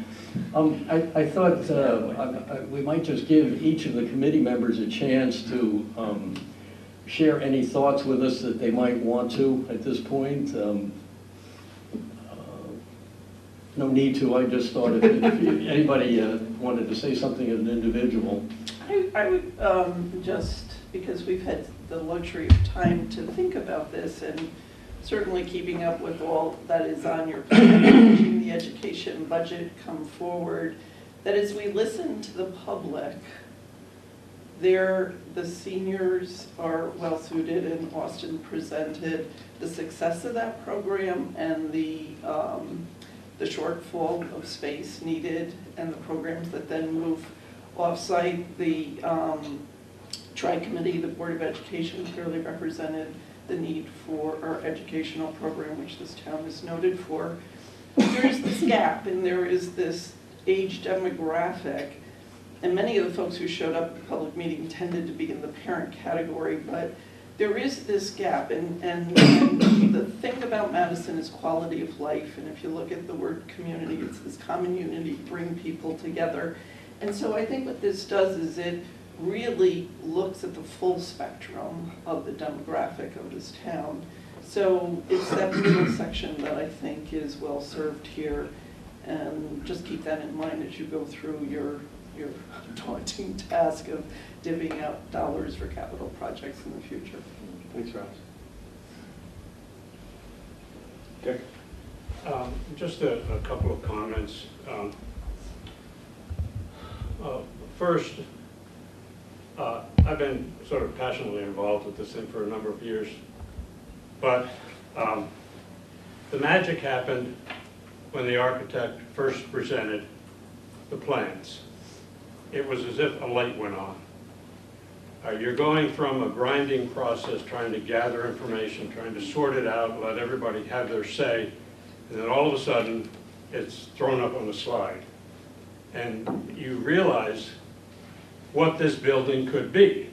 I thought we might just give each of the committee members a chance to share any thoughts with us that they might want to at this point. No need to, I just thought if anybody wanted to say something as an individual. I would just, because we've had the luxury of time to think about this, and certainly keeping up with all that is on your plan, watching the education budget come forward, that as we listen to the public, the seniors are well suited, and Austin presented the success of that program and the shortfall of space needed and the programs that then move off-site. The Tri-Committee, the Board of Education clearly represented the need for our educational program, which this town is noted for. There is this gap, and there is this age demographic, and many of the folks who showed up at the public meeting tended to be in the parent category, but there is this gap, and the thing about Madison is quality of life, and if you look at the word community, it's this common unity, bring people together. And so I think what this does is it really looks at the full spectrum of the demographic of this town. So it's that middle section that I think is well served here, and just keep that in mind as you go through your daunting task of divvying out dollars for capital projects in the future. Thanks, Ross. Okay. Just a couple of comments. First, I've been sort of passionately involved with this thing for a number of years, but the magic happened when the architect first presented the plans. It was as if a light went on. You're going from a grinding process, trying to gather information, trying to sort it out, let everybody have their say, and then all of a sudden, it's thrown up on the slide. And you realize what this building could be.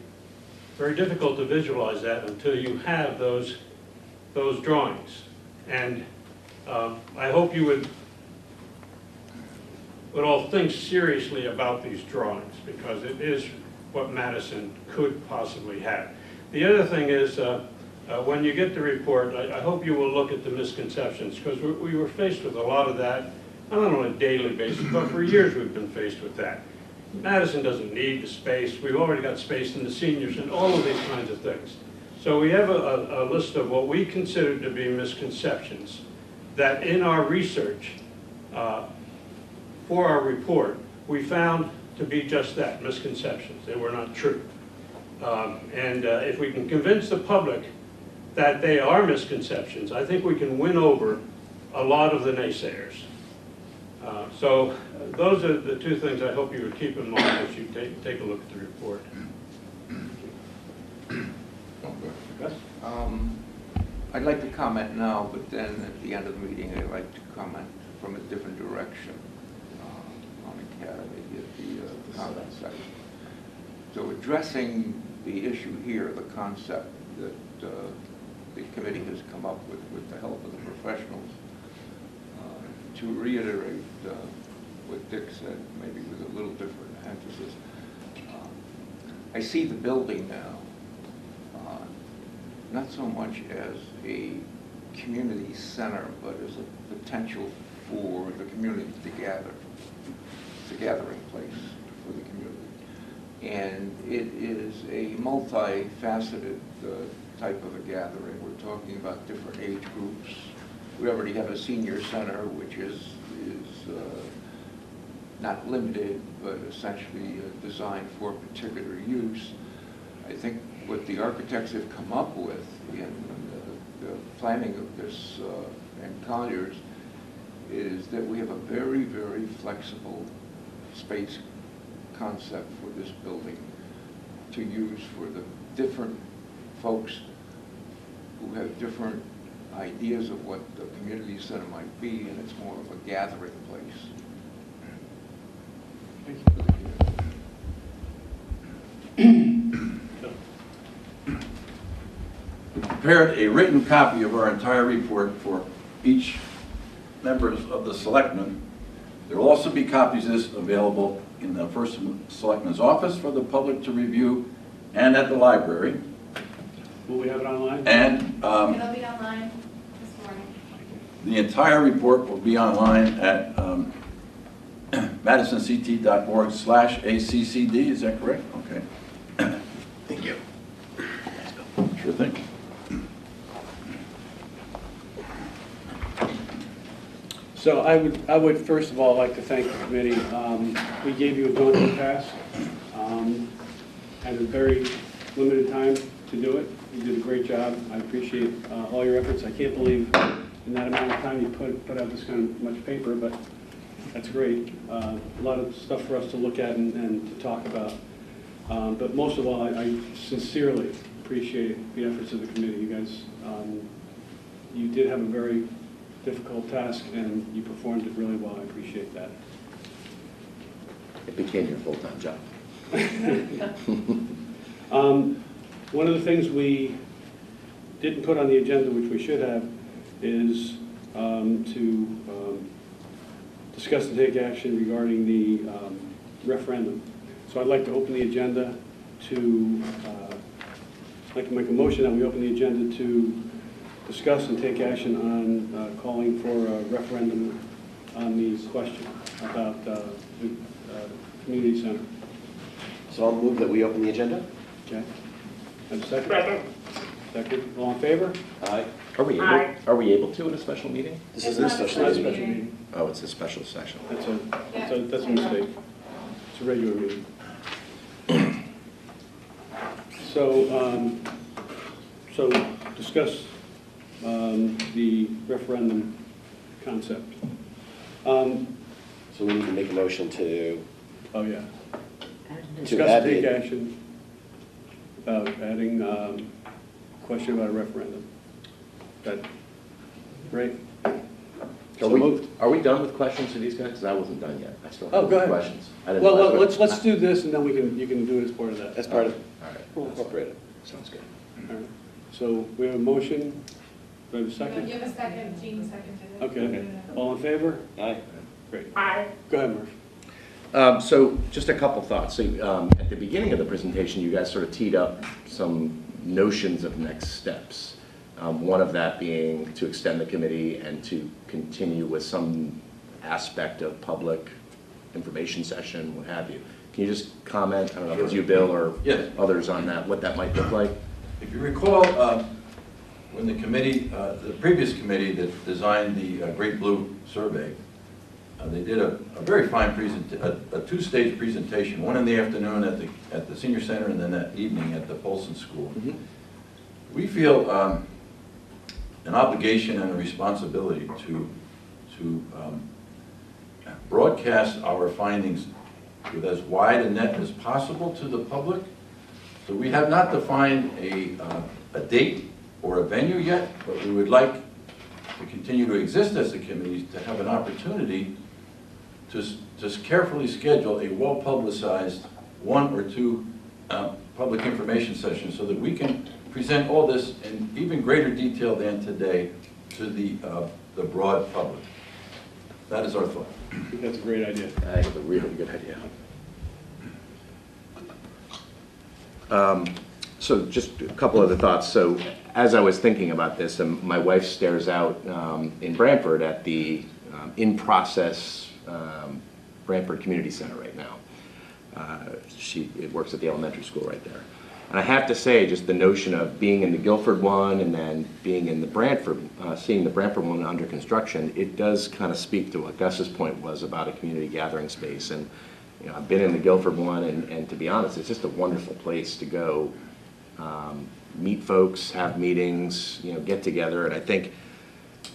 Very difficult to visualize that until you have those drawings. And I hope you would all think seriously about these drawings, because it is what Madison could possibly have. The other thing is, when you get the report, I hope you will look at the misconceptions, because we were faced with a lot of that, not on a daily basis, but for years we've been faced with that. Madison doesn't need the space. We've already got space in the seniors and all of these kinds of things. So we have a list of what we consider to be misconceptions that in our research for our report, we found to be just that, misconceptions. They were not true. And if we can convince the public that they are misconceptions, I think we can win over a lot of the naysayers. So those are the two things I hope you would keep in mind as you take a look at the report. Yes? I'd like to comment now, but then at the end of the meeting, I'd like to comment from a different direction on Academy at the comment section. So addressing the issue here, the concept that the committee has come up with the help of the professionals, to reiterate what Dick said, maybe with a little different emphasis. I see the building now not so much as a community center, but as a potential for the community to gather. It's a gathering place for the community. And it is a multifaceted type of a gathering. We're talking about different age groups. We already have a senior center, which is not limited, but essentially designed for particular use. I think what the architects have come up with in the planning of this and Colliers is that we have a very, very flexible space concept for this building to use for the different folks who have different ideas of what the community center might be, and it's more of a gathering place. Thank you for the Prepared a written copy of our entire report for each members of the Selectmen. There will also be copies of this available in the first Selectman's office for the public to review and at the library. Will we have it online? And It'll be online this morning. the entire report will be online at madisonct.org/ACCD. Is that correct? Okay. Thank you. Sure thing. So I would first of all like to thank the committee. We gave you a daunting task and a very limited time to do it. You did a great job. I appreciate all your efforts. I can't believe in that amount of time you put out this kind of much paper, but that's great. A lot of stuff for us to look at and to talk about. But most of all, I sincerely appreciate the efforts of the committee. You guys, you did have a very difficult task, and you performed it really well. I appreciate that. It became your full-time job. One of the things we didn't put on the agenda, which we should have, is to discuss and take action regarding the referendum. So I'd like to open the agenda to, I'd like to make a motion that we open the agenda to discuss and take action on calling for a referendum on the question about the community center. So I'll move that we open the agenda. Okay. Have a second? Second. All in favor? Aye. Are we able to at a special meeting? This is a special Not a meeting. special meeting. Oh, it's a special session. That's a mistake. It's a regular meeting. So discuss the referendum concept. So we need to make a motion to Discuss add and take the, action about adding question about a referendum. That right? Are we done with questions for these guys? Because I wasn't done yet. I still Oh, have go ahead. questions. I didn't Well, realize let's do this, and then you can do it as part of that. That's part of, All right. we'll incorporate it. Sounds good. All right. So we have a motion. Do I have a second? You have a second, Jean seconded it. Okay. All in favor? Aye. Great. Aye. Go ahead, Murph. So just a couple thoughts. So at the beginning of the presentation, you guys sort of teed up some notions of next steps. One of that being to extend the committee and to continue with some aspect of public information session, what have you. Can you just comment, I don't know if it's you, Bill, or Yes. others on that, what that might look like? If you recall, when the committee, the previous committee that designed the Great Blue Survey, They did a very fine a two-stage presentation, one in the afternoon at the senior center and then that evening at the Polson School. We feel an obligation and a responsibility to broadcast our findings with as wide a net as possible to the public. So we have not defined a date or a venue yet, but we would like to continue to exist as a committee to have an opportunity to just carefully schedule a well-publicized 1 or 2 public information sessions so that we can present all this in even greater detail than today to the broad public. That is our thought. I think that's a great idea. I think it's a really good idea. So just a couple other thoughts. So as I was thinking about this, my wife stares out in Brantford at the in-process Brantford Community Center right now. She works at the elementary school right there. And I have to say, just the notion of being in the Guilford one and then being in the Brantford, seeing the Brantford one under construction, it does kind of speak to what Gus's point was about a community gathering space. And you know, I've been in the Guilford one, and to be honest, it's just a wonderful place to go meet folks, have meetings, you know, get together. And I think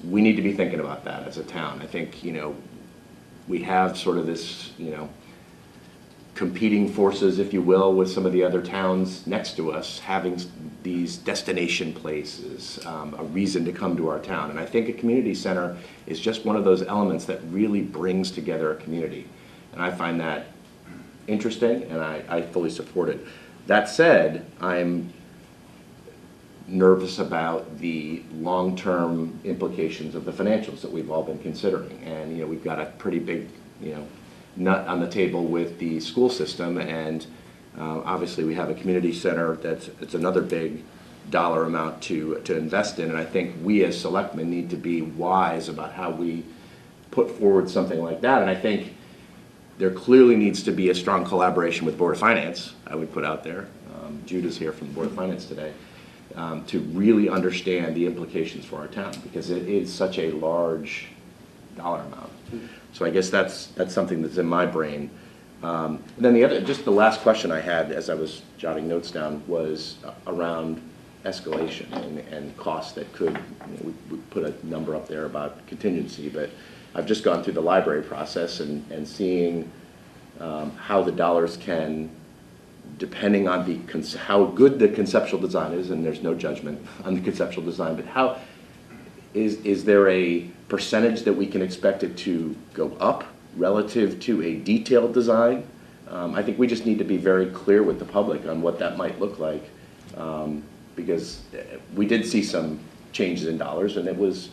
we need to be thinking about that as a town. I think, you know, we have sort of this, you know, competing forces, if you will, with some of the other towns next to us, having these destination places, a reason to come to our town. And I think a community center is just one of those elements that really brings together a community. And I find that interesting, and I fully support it. That said, I'm nervous about the long-term implications of the financials that we've all been considering. And, you know, we've got a pretty big, you know, nut on the table with the school system, and obviously we have a community center it's another big dollar amount to invest in. And I think we as selectmen need to be wise about how we put forward something like that. And I think there clearly needs to be a strong collaboration with Board of Finance, I would put out there. Judah's here from the Board of Finance today, to really understand the implications for our town, because it is such a large dollar amount. So I guess that's something that's in my brain. And then the last question I had as I was jotting notes down was around escalation and costs that could, you know, we put a number up there about contingency, but I've just gone through the library process and seeing how the dollars can, depending on how good the conceptual design is, and there's no judgment on the conceptual design, but how is there a percentage that we can expect it to go up relative to a detailed design? I think we just need to be very clear with the public on what that might look like, because we did see some changes in dollars, and it was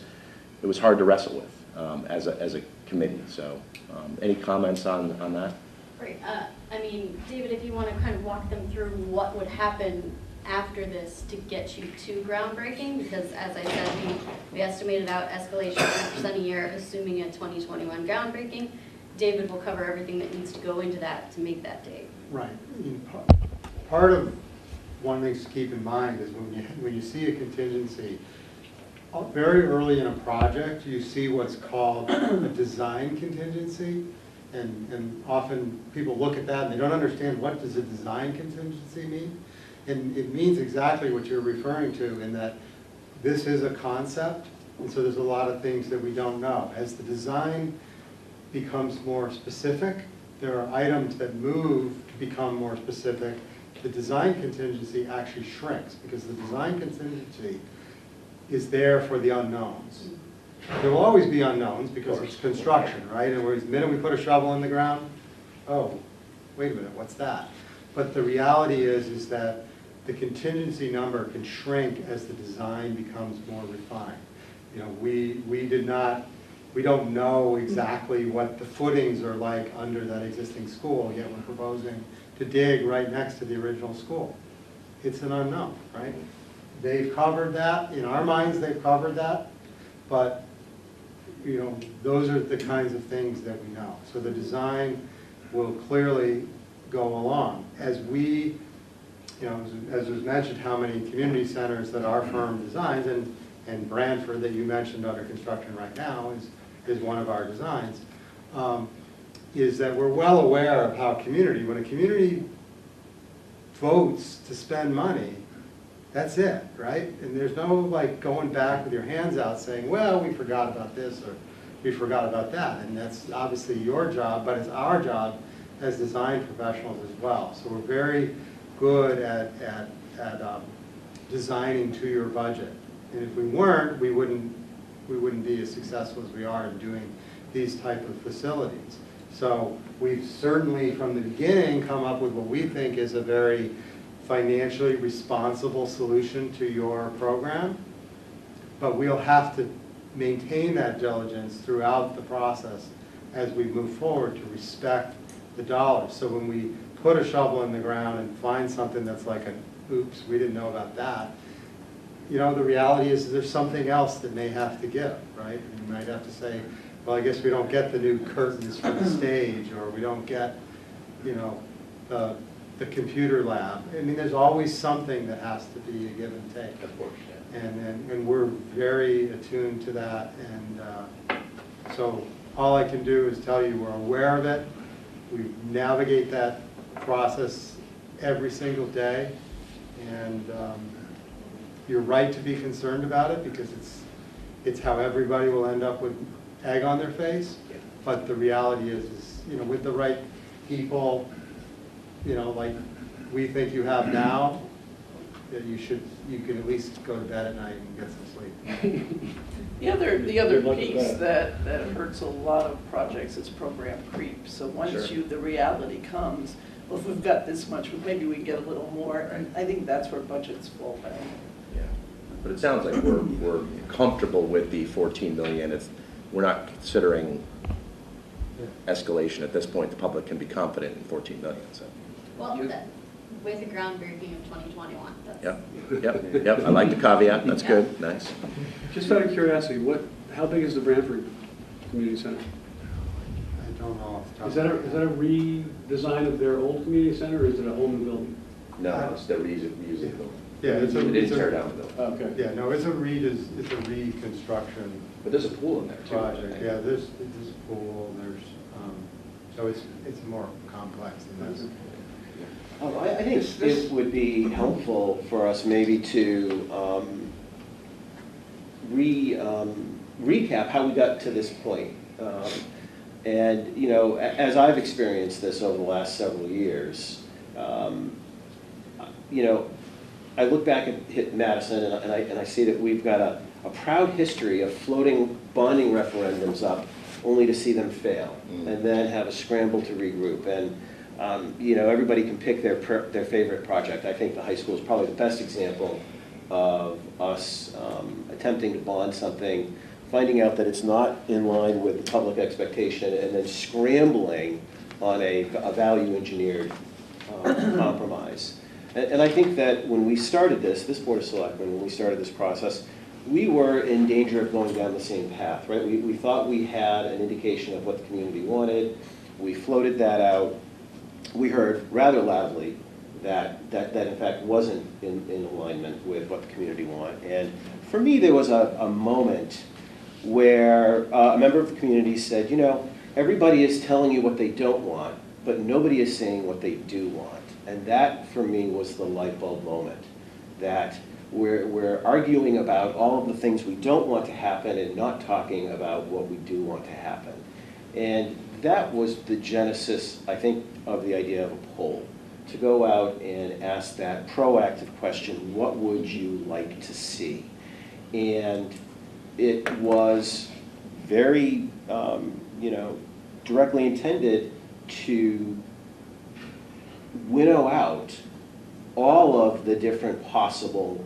hard to wrestle with as a committee. So any comments on that? Right. I mean, David, if you want to kind of walk them through what would happen after this to get you to groundbreaking, because as I said, we estimated out escalation 1% a year, assuming a 2021 groundbreaking. David will cover everything that needs to go into that to make that date. Right. I mean, part of one thing to keep in mind is when you see a contingency, very early in a project, you see what's called a design contingency. And often people look at that and they don't understand, what does a design contingency mean? And it means exactly what you're referring to, in that this is a concept, and so there's a lot of things that we don't know. As the design becomes more specific, there are items that move to become more specific. The design contingency actually shrinks, because the design contingency is there for the unknowns. There will always be unknowns because it's construction, right? And the minute we put a shovel in the ground, oh, wait a minute, what's that? But the reality is that the contingency number can shrink as the design becomes more refined. You know, we don't know exactly what the footings are like under that existing school, yet we're proposing to dig right next to the original school. It's an unknown, right? They've covered that. In our minds, they've covered that. But, you know, those are the kinds of things that we know. So the design will clearly go along. As we, you know, as was mentioned, how many community centers that our firm designs, and Brantford that you mentioned under construction right now is one of our designs. is that we're well aware of how when a community votes to spend money, that's it, right? And there's no like going back with your hands out saying, well, we forgot about this or we forgot about that. And that's obviously your job, but it's our job as design professionals as well. So we're very good at designing to your budget. And if we weren't, we wouldn't be as successful as we are in doing these type of facilities. So we've certainly from the beginning come up with what we think is a very financially responsible solution to your program, but we'll have to maintain that diligence throughout the process as we move forward to respect the dollars. So when we put a shovel in the ground and find something that's like an oops, we didn't know about that, you know, the reality is there's something else that may have to give, right? And you might have to say, well, I guess we don't get the new curtains for the stage, or we don't get, you know, the computer lab. I mean, there's always something that has to be a give and take. Of course, yeah. And we're very attuned to that. And so all I can do is tell you we're aware of it. We navigate that process every single day. And you're right to be concerned about it because it's how everybody will end up with egg on their face. Yeah. But the reality is, you know, with the right people, you know, like we think you have now, that you can at least go to bed at night and get some sleep. The other piece that hurts a lot of projects is program creep. So once Sure. the reality comes, well, if we've got this much, maybe we can get a little more. And I think that's where budgets fall down. Yeah. But it sounds like we're comfortable with the 14 million. We're not considering escalation at this point. The public can be confident in 14 million. So. Well, with the groundbreaking of 2021. Yep. I like the caveat. That's good. Nice. Just out of curiosity, how big is the Branford Community Center? I don't know off the top Is that a redesign of their old community center, or is it a whole new building? No, it's the reusing building. Yeah, It didn't tear down the building. Okay. Yeah, no, it's a reconstruction But there's a pool in there too. project. Yeah, there's a pool, so it's more complex than this. I think it would be helpful for us maybe to recap how we got to this point. And, you know, as I've experienced this over the last several years, you know, I look back at Madison and I see that we've got a proud history of floating bonding referendums up only to see them fail and then have a scramble to regroup. And you know, everybody can pick their favorite project. I think the high school is probably the best example of us attempting to bond something, finding out that it's not in line with the public expectation, and then scrambling on a value engineered compromise. And I think that when we started this Board of Selectmen, when we started this process, we were in danger of going down the same path, right? We thought we had an indication of what the community wanted. We floated that out. We heard rather loudly that in fact wasn't in alignment with what the community wanted. And for me, there was a moment where a member of the community said, you know, everybody is telling you what they don't want, but nobody is saying what they do want. And that, for me, was the light bulb moment, that we're arguing about all of the things we don't want to happen and not talking about what we do want to happen. And that was the genesis, I think, of the idea of a poll, to go out and ask that proactive question, what would you like to see? And it was very, you know, directly intended to winnow out all of the different possible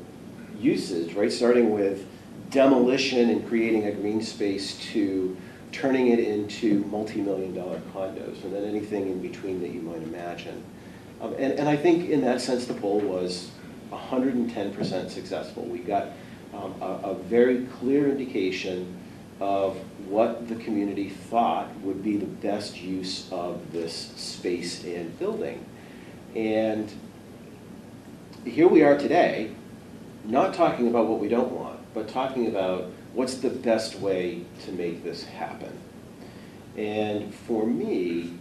uses, right? Starting with demolition and creating a green space to turning it into multi-million-dollar condos, and then anything in between that you might imagine. And I think in that sense, the poll was 110% successful. We got a very clear indication of what the community thought would be the best use of this space and building. And here we are today, not talking about what we don't want, but talking about what's the best way to make this happen. And for me,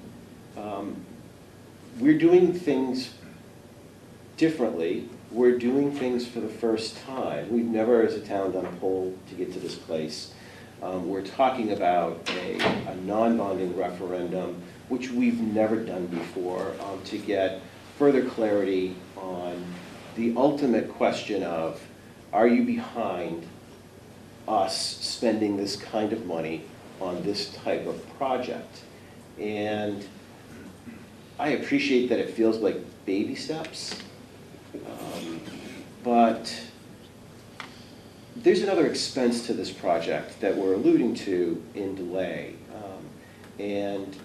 we're doing things differently. We're doing things for the first time. We've never, as a town, done a poll to get to this place. We're talking about a non-bonding referendum, which we've never done before, to get further clarity on the ultimate question of, are you behind us spending this kind of money on this type of project? And I appreciate that it feels like baby steps, but there's another expense to this project that we're alluding to in delay. And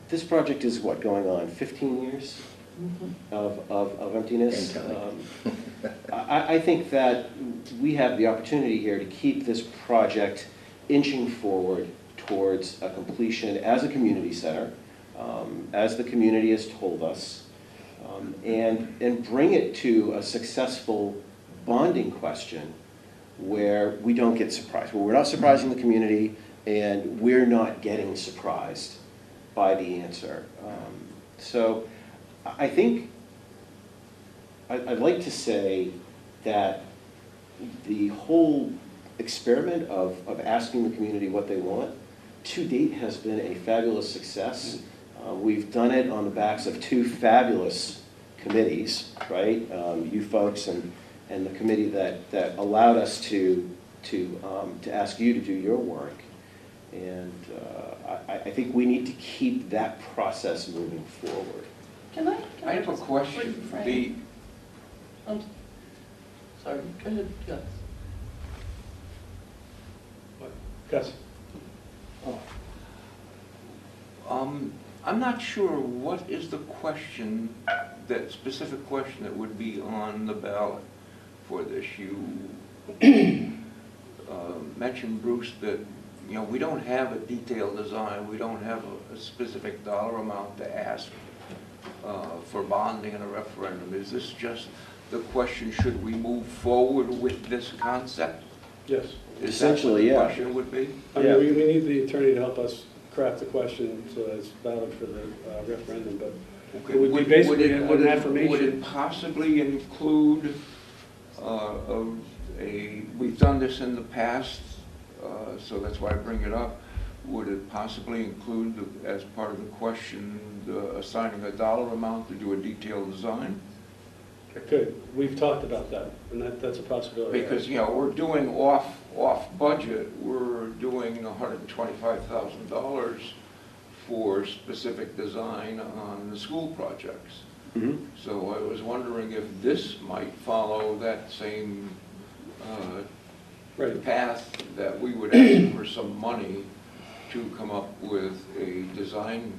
this project is what, going on 15 years of emptiness? I think that we have the opportunity here to keep this project inching forward towards a completion as a community center, as the community has told us, and bring it to a successful bonding question where we don't get surprised, where we're not surprising the community and we're not getting surprised by the answer. So I think I'd like to say that the whole experiment of asking the community what they want to date has been a fabulous success. We've done it on the backs of two fabulous committees, right? You folks and the committee that allowed us to ask you to do your work. And I think we need to keep that process moving forward. Can I have a just question. reframe? Sorry, go ahead, Gus. Gus? I'm not sure what is the question, that specific question that would be on the ballot for this. You mentioned, Bruce, that we don't have a detailed design, we don't have a specific dollar amount to ask for bonding in a referendum. Is this just the question, should we move forward with this concept? Yes. Essentially, yeah. yeah. The question would be? I mean, we need the attorney to help us craft the question so that it's valid for the referendum, but Okay. it would be basically an affirmation. Would it possibly include we've done this in the past, so that's why I bring it up. Would it possibly include, as part of the question, assigning a dollar amount to do a detailed design? It could. We've talked about that, and that's a possibility. Because, we're doing off budget, we're doing $125,000 for specific design on the school projects. Mm-hmm. So I was wondering if this might follow that same path, that we would ask for some money to come up with a design.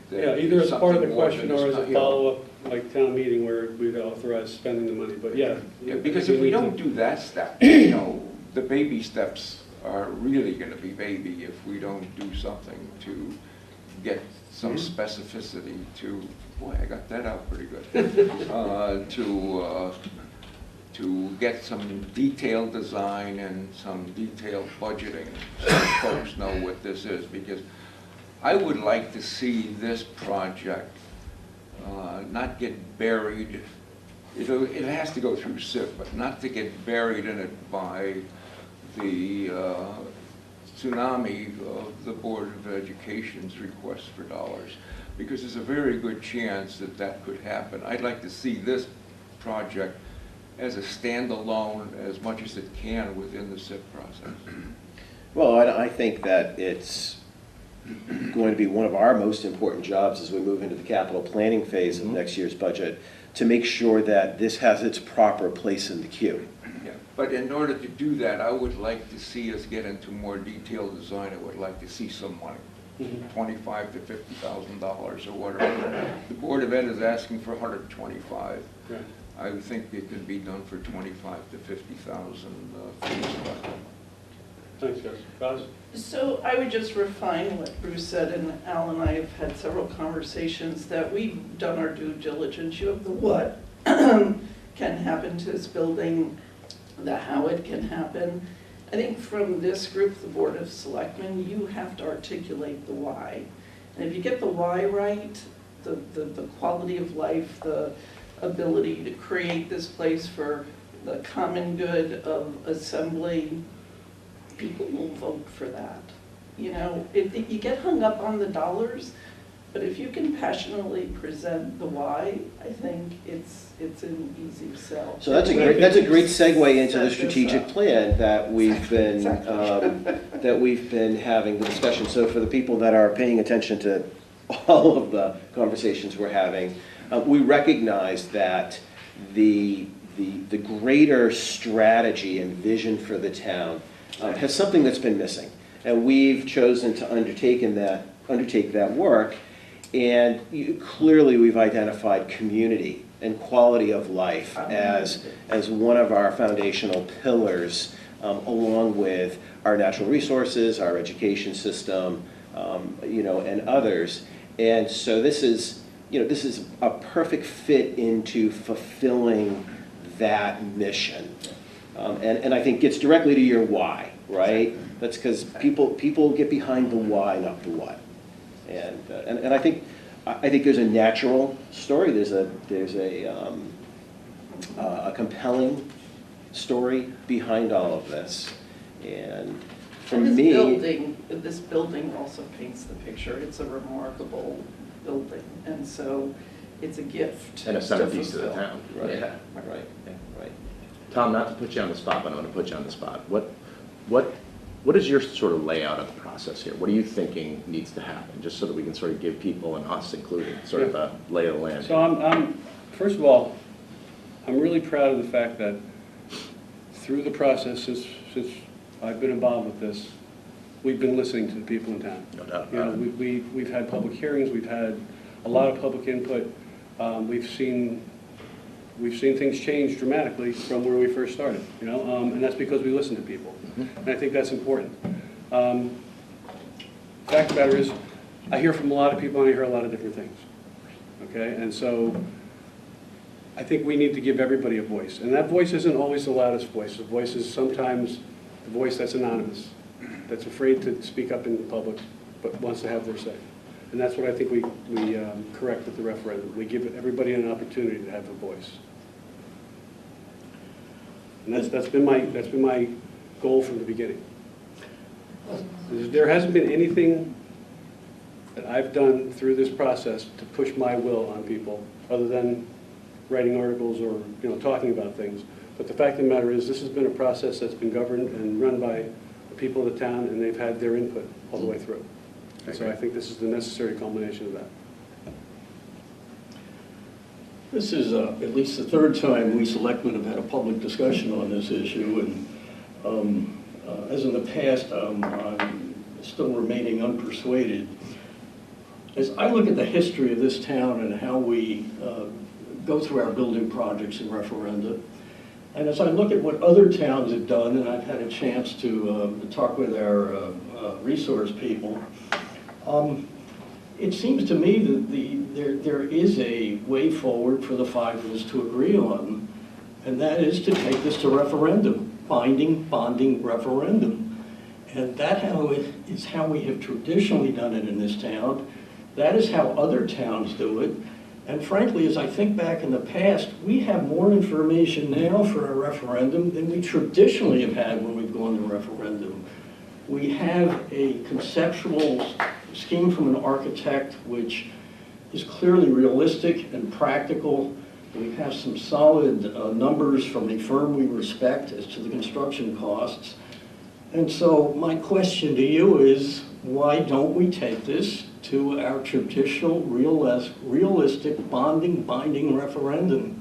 Yeah, either as part of the question or as a follow-up, like town meeting, where we'd authorize spending the money, but yeah. Yeah, because if we don't do that step, the baby steps are really going to be baby if we don't do something to get some specificity to, boy, I got that out pretty good, to get some detailed design and some detailed budgeting so folks know what this is. Because I would like to see this project not get buried. It has to go through SIP, but not to get buried in it by the tsunami of the Board of Education's request for dollars, because there's a very good chance that that could happen. I'd like to see this project as a standalone as much as it can within the SIP process. Well, I think that it's going to be one of our most important jobs as we move into the capital planning phase of next year's budget, to make sure that this has its proper place in the queue. Yeah, but in order to do that, I would like to see us get into more detailed design. I would like to see some money, $25,000 to $50,000 or whatever. The Board of Ed is asking for $125,000. Right. I would think it could be done for $25,000 to $50,000 for this project. Thanks, guys. Guys? So I would just refine what Bruce said, and Al and I have had several conversations that we've done our due diligence. You have the what can happen to this building, the how it can happen, I think from this group, the Board of Selectmen, you have to articulate the why. And if you get the why right, the quality of life, the ability to create this place for the common good of assembly, people will vote for that. You know, you get hung up on the dollars, but if you can passionately present the why, I think it's an easy sell. So that's a great segue into the strategic plan that we've been having the discussion. So for the people that are paying attention to all of the conversations we're having, we recognize that the greater strategy and vision for the town has something that's been missing, and we've chosen to undertake that work. And clearly, we've identified community and quality of life as one of our foundational pillars, along with our natural resources, our education system, and others. And so this is a perfect fit into fulfilling that mission. And I think gets directly to your why, right? That's because people get behind the why, not the what. And I think there's a natural story. There's a compelling story behind all of this. And for me, this building also paints the picture. It's a remarkable building, and so it's a gift. And a centerpiece to the town. Right. Yeah. Right. Tom, not to put you on the spot, but I'm going to put you on the spot. What is your sort of layout of the process here? What are you thinking needs to happen, just so that we can sort of give people, and us included, sort of a lay of the land? So I'm first of all, I'm really proud of the fact that through the process, since I've been involved with this, we've been listening to the people in town. No doubt. You know, we've had public hearings, we've had a lot of public input. We've seen things change dramatically from where we first started, and that's because we listen to people. And I think that's important. Fact of the matter is, I hear from a lot of people and I hear a lot of different things, okay? And so I think we need to give everybody a voice. And that voice isn't always the loudest voice. The voice is sometimes the voice that's anonymous, that's afraid to speak up in the public, but wants to have their say. And that's what I think we correct with the referendum. We give everybody an opportunity to have a voice. And that's been my goal from the beginning. There hasn't been anything that I've done through this process to push my will on people, other than writing articles or talking about things. But the fact of the matter is, this has been a process that's been governed and run by the people of the town, and they've had their input all the way through. And so I think this is the necessary culmination of that. This is at least the third time we selectmen have had a public discussion on this issue, and as in the past, I'm still remaining unpersuaded. As I look at the history of this town and how we go through our building projects and referenda, and as I look at what other towns have done, and I've had a chance to talk with our resource people, it seems to me that there is a way forward for the five of us to agree on, and that is to take this to referendum, bonding referendum. And that is how we have traditionally done it in this town. That is how other towns do it. And frankly, as I think back in the past, we have more information now for a referendum than we traditionally have had when we've gone to referendum. We have a conceptual scheme from an architect which is clearly realistic and practical. We have some solid numbers from a firm we respect as to the construction costs. And so my question to you is, why don't we take this to our traditional, realistic, binding referendum?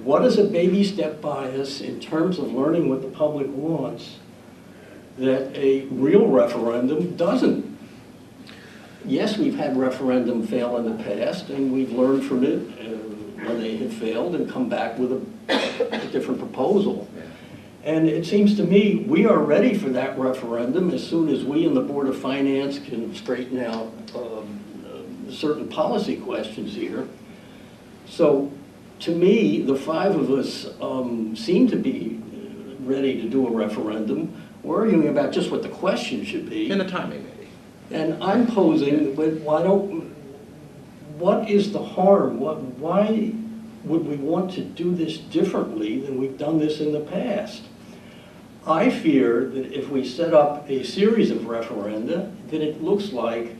What is a baby step by us in terms of learning what the public wants that a real referendum doesn't? Yes, we've had referendum fail in the past, and we've learned from it when they have failed and come back with a different proposal. And it seems to me we are ready for that referendum as soon as we and the Board of Finance can straighten out certain policy questions here. So to me, the five of us seem to be ready to do a referendum. We're arguing about just what the question should be. And the timing, maybe. And I'm posing, what is the harm? Why would we want to do this differently than we've done this in the past? I fear that if we set up a series of referenda, that it looks like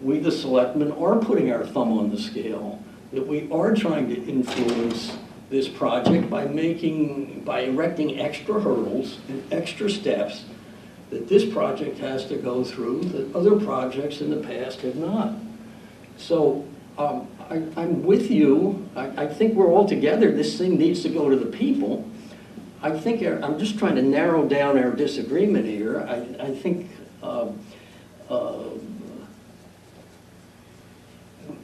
we, the selectmen, are putting our thumb on the scale, that we are trying to influence this project by erecting extra hurdles and extra steps that this project has to go through that other projects in the past have not. So I'm with you. I think we're all together. This thing needs to go to the people. I think I'm just trying to narrow down our disagreement here. I think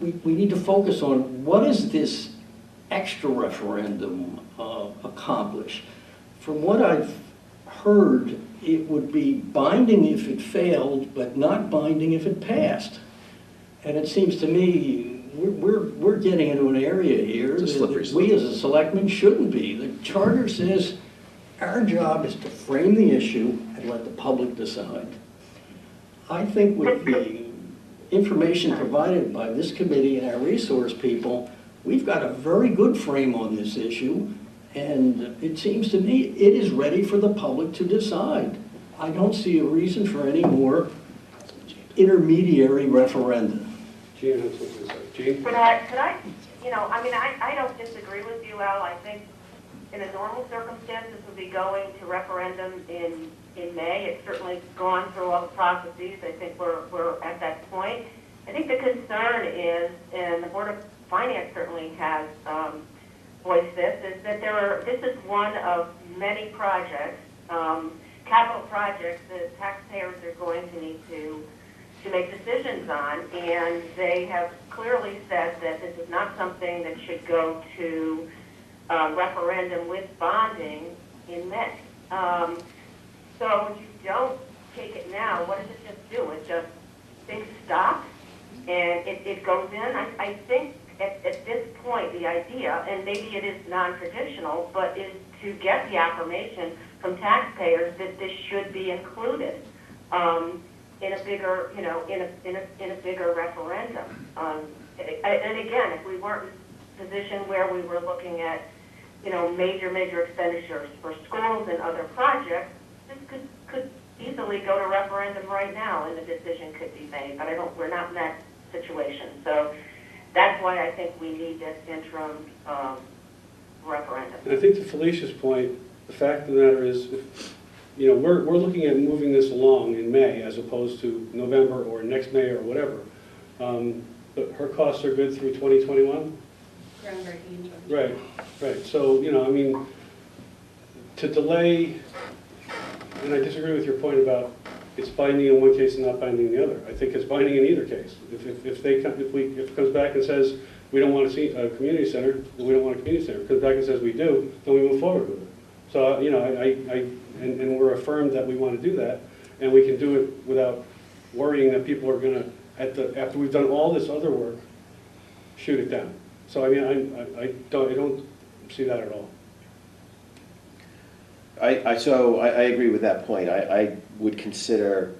we need to focus on what does this extra referendum accomplish. From what I've heard, it would be binding if it failed, but not binding if it passed. And it seems to me we're getting into an area here that we as a selectmen shouldn't be. The charter says our job is to frame the issue and let the public decide. I think with the information provided by this committee and our resource people, we've got a very good frame on this issue, and it seems to me it is ready for the public to decide. I don't see a reason for any more intermediary referenda. Gene has something to say. Gene? Could I, I don't disagree with you, Al. I think in a normal circumstance, this would be going to referendum in May. It's certainly gone through all the processes. I think we're at that point. I think the concern is, and the Board of Finance certainly has voiced this, is that this is one of many projects, capital projects that taxpayers are going to need to make decisions on, and they have clearly said that this is not something that should go to referendum with bonding in May. So if you don't take it now, what does it just do? It just, things stop and it goes in. I think at this point the idea, and maybe it is non-traditional, but is to get the affirmation from taxpayers that this should be included in a bigger, in a bigger referendum. And again, if we weren't in a position where we were looking at, major expenditures for schools and other projects, this could easily go to referendum right now, and the decision could be made. But we're not in that situation. So that's why I think we need this interim referendum. And I think to Felicia's point, the fact of the matter is, we're looking at moving this along in May as opposed to November or next May or whatever. But her costs are good through 2021? Groundbreaking. Right. So, to delay, and I disagree with your point about it's binding in one case and not binding in the other. I think it's binding in either case. If it comes back and says we don't want to see a community center, then we don't want a community center. If it comes back and says we do, then we move forward with it. So, and we're affirmed that we want to do that, and we can do it without worrying that people are going to, after we've done all this other work, shoot it down. So I don't see that at all. I agree with that point. I would consider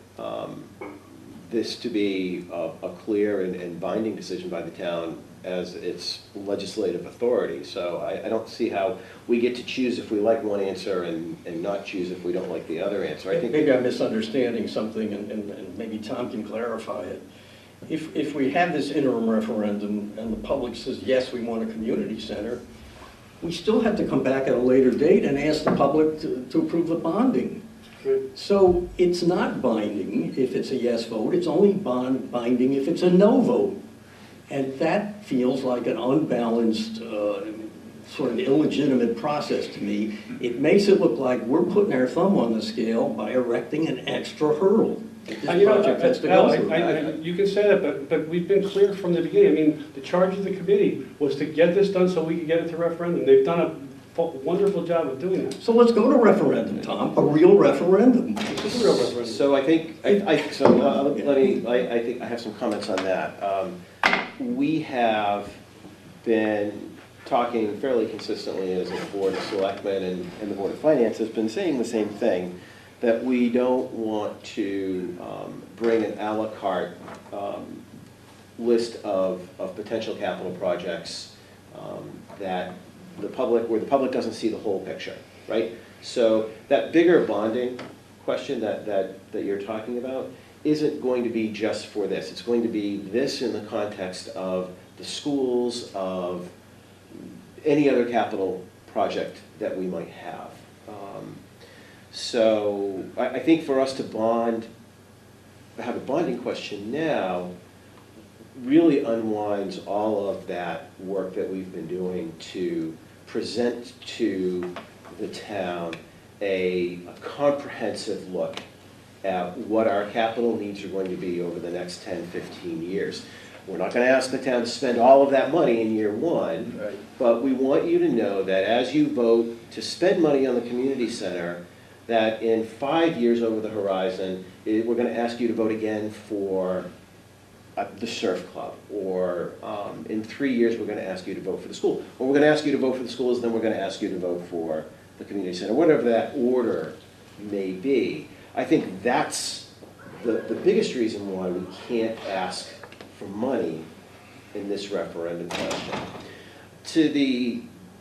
this to be a clear and binding decision by the town as its legislative authority. So I don't see how we get to choose if we like one answer and not choose if we don't like the other answer. I think maybe I'm misunderstanding something, and maybe Tom can clarify it. If we have this interim referendum and the public says, yes, we want a community center, we still have to come back at a later date and ask the public to approve the bonding. Right. So it's not binding if it's a yes vote, it's only binding if it's a no vote. And that feels like an unbalanced, sort of illegitimate process to me. It makes it look like we're putting our thumb on the scale by erecting an extra hurdle. This project has to go through. You can say that, but we've been clear from the beginning. I mean, the charge of the committee was to get this done so we could get it to referendum. They've done a wonderful job of doing that. So let's go to referendum, Tom, a real referendum. It's a real referendum. so. I think I have some comments on that. We have been talking fairly consistently as a Board of Selectmen, and the Board of Finance has been saying the same thing, that we don't want to bring an a la carte list of potential capital projects that where the public doesn't see the whole picture, right? So that bigger bonding question that you're talking about isn't going to be just for this. It's going to be this in the context of the schools, of any other capital project that we might have. So I think for us to have a bonding question now really unwinds all of that work that we've been doing to present to the town a comprehensive look at what our capital needs are going to be over the next 10, 15 years. We're not going to ask the town to spend all of that money in year one, Right. but we want you to know that as you vote to spend money on the community center, that in 5 years over the horizon, we're going to ask you to vote again for the surf club, or in 3 years, we're going to ask you to vote for the school. Or we're going to ask you to vote for the schools, then we're going to ask you to vote for the community center, whatever that order may be. I think that's the biggest reason why we can't ask for money in this referendum question.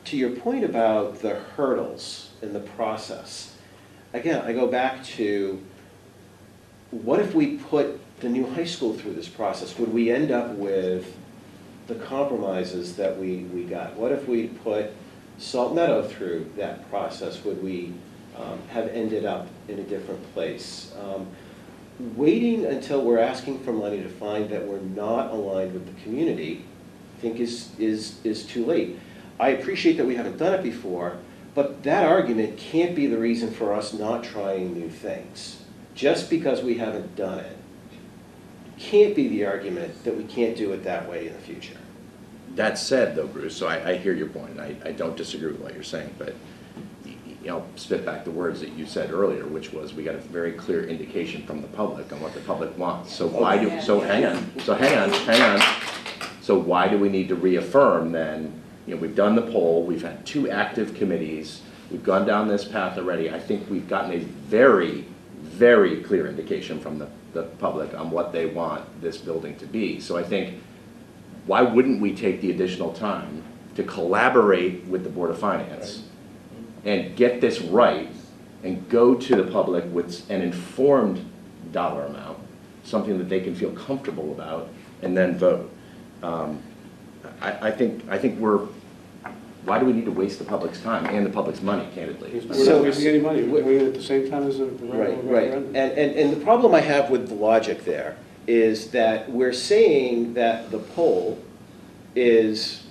To your point about the hurdles in the process, again, I go back to, what if we put the new high school through this process? Would we end up with the compromises that we got? What if we put Salt Meadow through that process? Would we have ended up in a different place? Waiting until we're asking for money to find that we're not aligned with the community, I think is too late. I appreciate that we haven't done it before, but that argument can't be the reason for us not trying new things. Just because we haven't done it can't be the argument that we can't do it that way in the future. That said, though, Bruce, so I hear your point, and I don't disagree with what you're saying, but spit back the words that you said earlier, which was we got a very clear indication from the public on what the public wants. So why do, hang on. So why do we need to reaffirm then? We've done the poll, we've had 2 active committees, we've gone down this path already. I think we've gotten a very, very clear indication from the public on what they want this building to be. So I think, why wouldn't we take the additional time to collaborate with the Board of Finance and get this right and go to the public with an informed dollar amount, something that they can feel comfortable about, and then vote? I think why do we need to waste the public's time and the public's money, candidly? We're not wasting any money, we're doing it at the same time as the Right. referendum. And the problem I have with the logic there is that we're saying that the poll is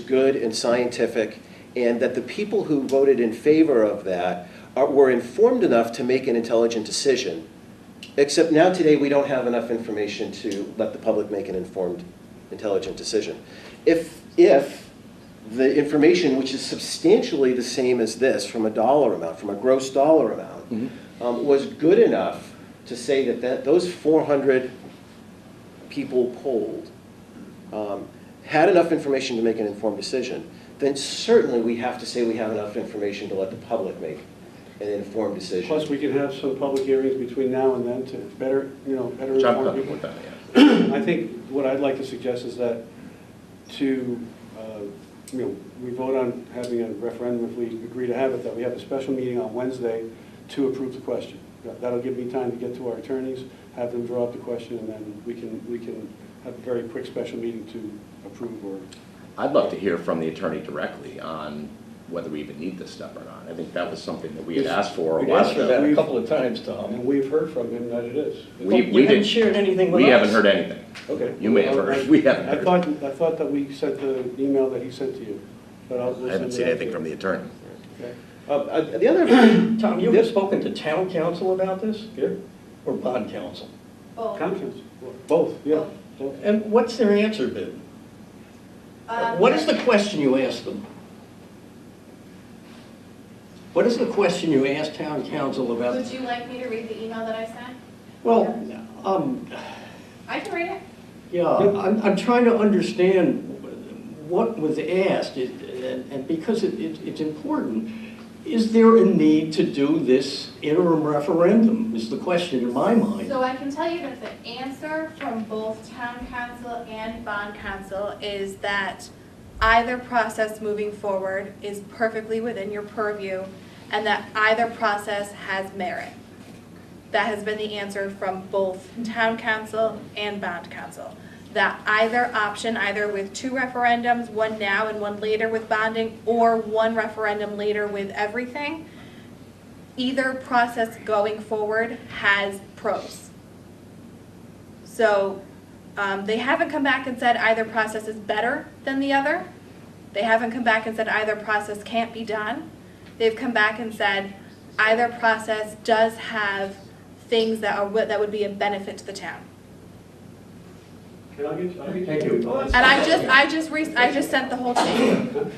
good and scientific, and that the people who voted in favor of that were informed enough to make an intelligent decision, except now today we don't have enough information to let the public make an informed, intelligent decision. If the information, which is substantially the same as this from a dollar amount, from a gross dollar amount, was good enough to say that those 400 people polled had enough information to make an informed decision, then certainly we have to say we have enough information to let the public make an informed decision. Plus, we can have some public hearings between now and then to better John, inform people. with that, yeah. I think what I'd like to suggest is that we vote on having a referendum if we agree to have it, that we have a special meeting on Wednesday to approve the question. That'll give me time to get to our attorneys, have them draw up the question, and then we can have a very quick special meeting to approve or... I'd love to hear from the attorney directly on whether we even need this stuff or not. I think that was something that we had asked for a We've while asked for ago. that a couple of times, Tom. And we've heard from him that it is. We You haven't didn't- shared anything with us. We haven't heard anything. Okay. You may have heard. We haven't heard. I thought that we sent the email that he sent to you, but we'll I haven't send seen it out anything to from you. the attorney. Okay. The other Tom, you have spoken to town council about this? Yeah. Or bond council? Both. Conference. Both, yeah. Both. And what's their answer been? What is the question you asked them? What is the question you asked town council about? Would you like me to read the email that I sent? Well, I can read it. yeah, I'm trying to understand what was asked, and because it's important. Is there a need to do this interim referendum, is the question in my mind. So I can tell you that the answer from both town council and bond council is that either process moving forward is perfectly within your purview and that either process has merit. That has been the answer from both town council and bond council. That either option, either with 2 referendums, one now and one later with bonding, or 1 referendum later with everything, either process going forward has pros. So they haven't come back and said either process is better than the other. They haven't come back and said either process can't be done. They've come back and said either process does have things that would be a benefit to the town. Thank you. And I just sent the whole thing.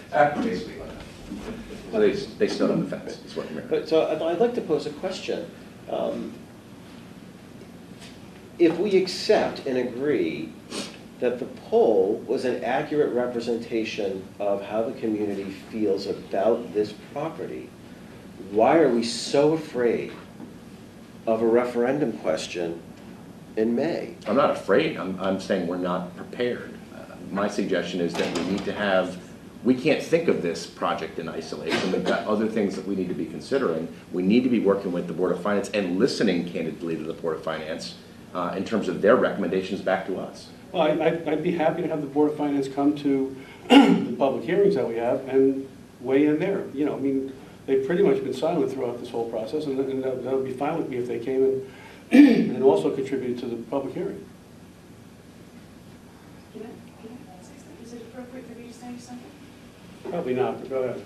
Well, they stood on the fence, is what I'm hearing. But, so I'd like to pose a question. If we accept and agree that the poll was an accurate representation of how the community feels about this property, why are we so afraid of a referendum question in May? I'm not afraid, I'm saying we're not prepared. My suggestion is that we need to have, we can't think of this project in isolation. We've got other things that we need to be considering. We need to be working with the Board of Finance and listening candidly to the Board of Finance in terms of their recommendations back to us. Well, I'd be happy to have the Board of Finance come to the public hearings that we have and weigh in there. You know, I mean, they've pretty much been silent throughout this whole process, and that would be fine with me if they came in and also contributed to the public hearing. Can I say something? Is it appropriate for me to say something? Probably not, but go ahead.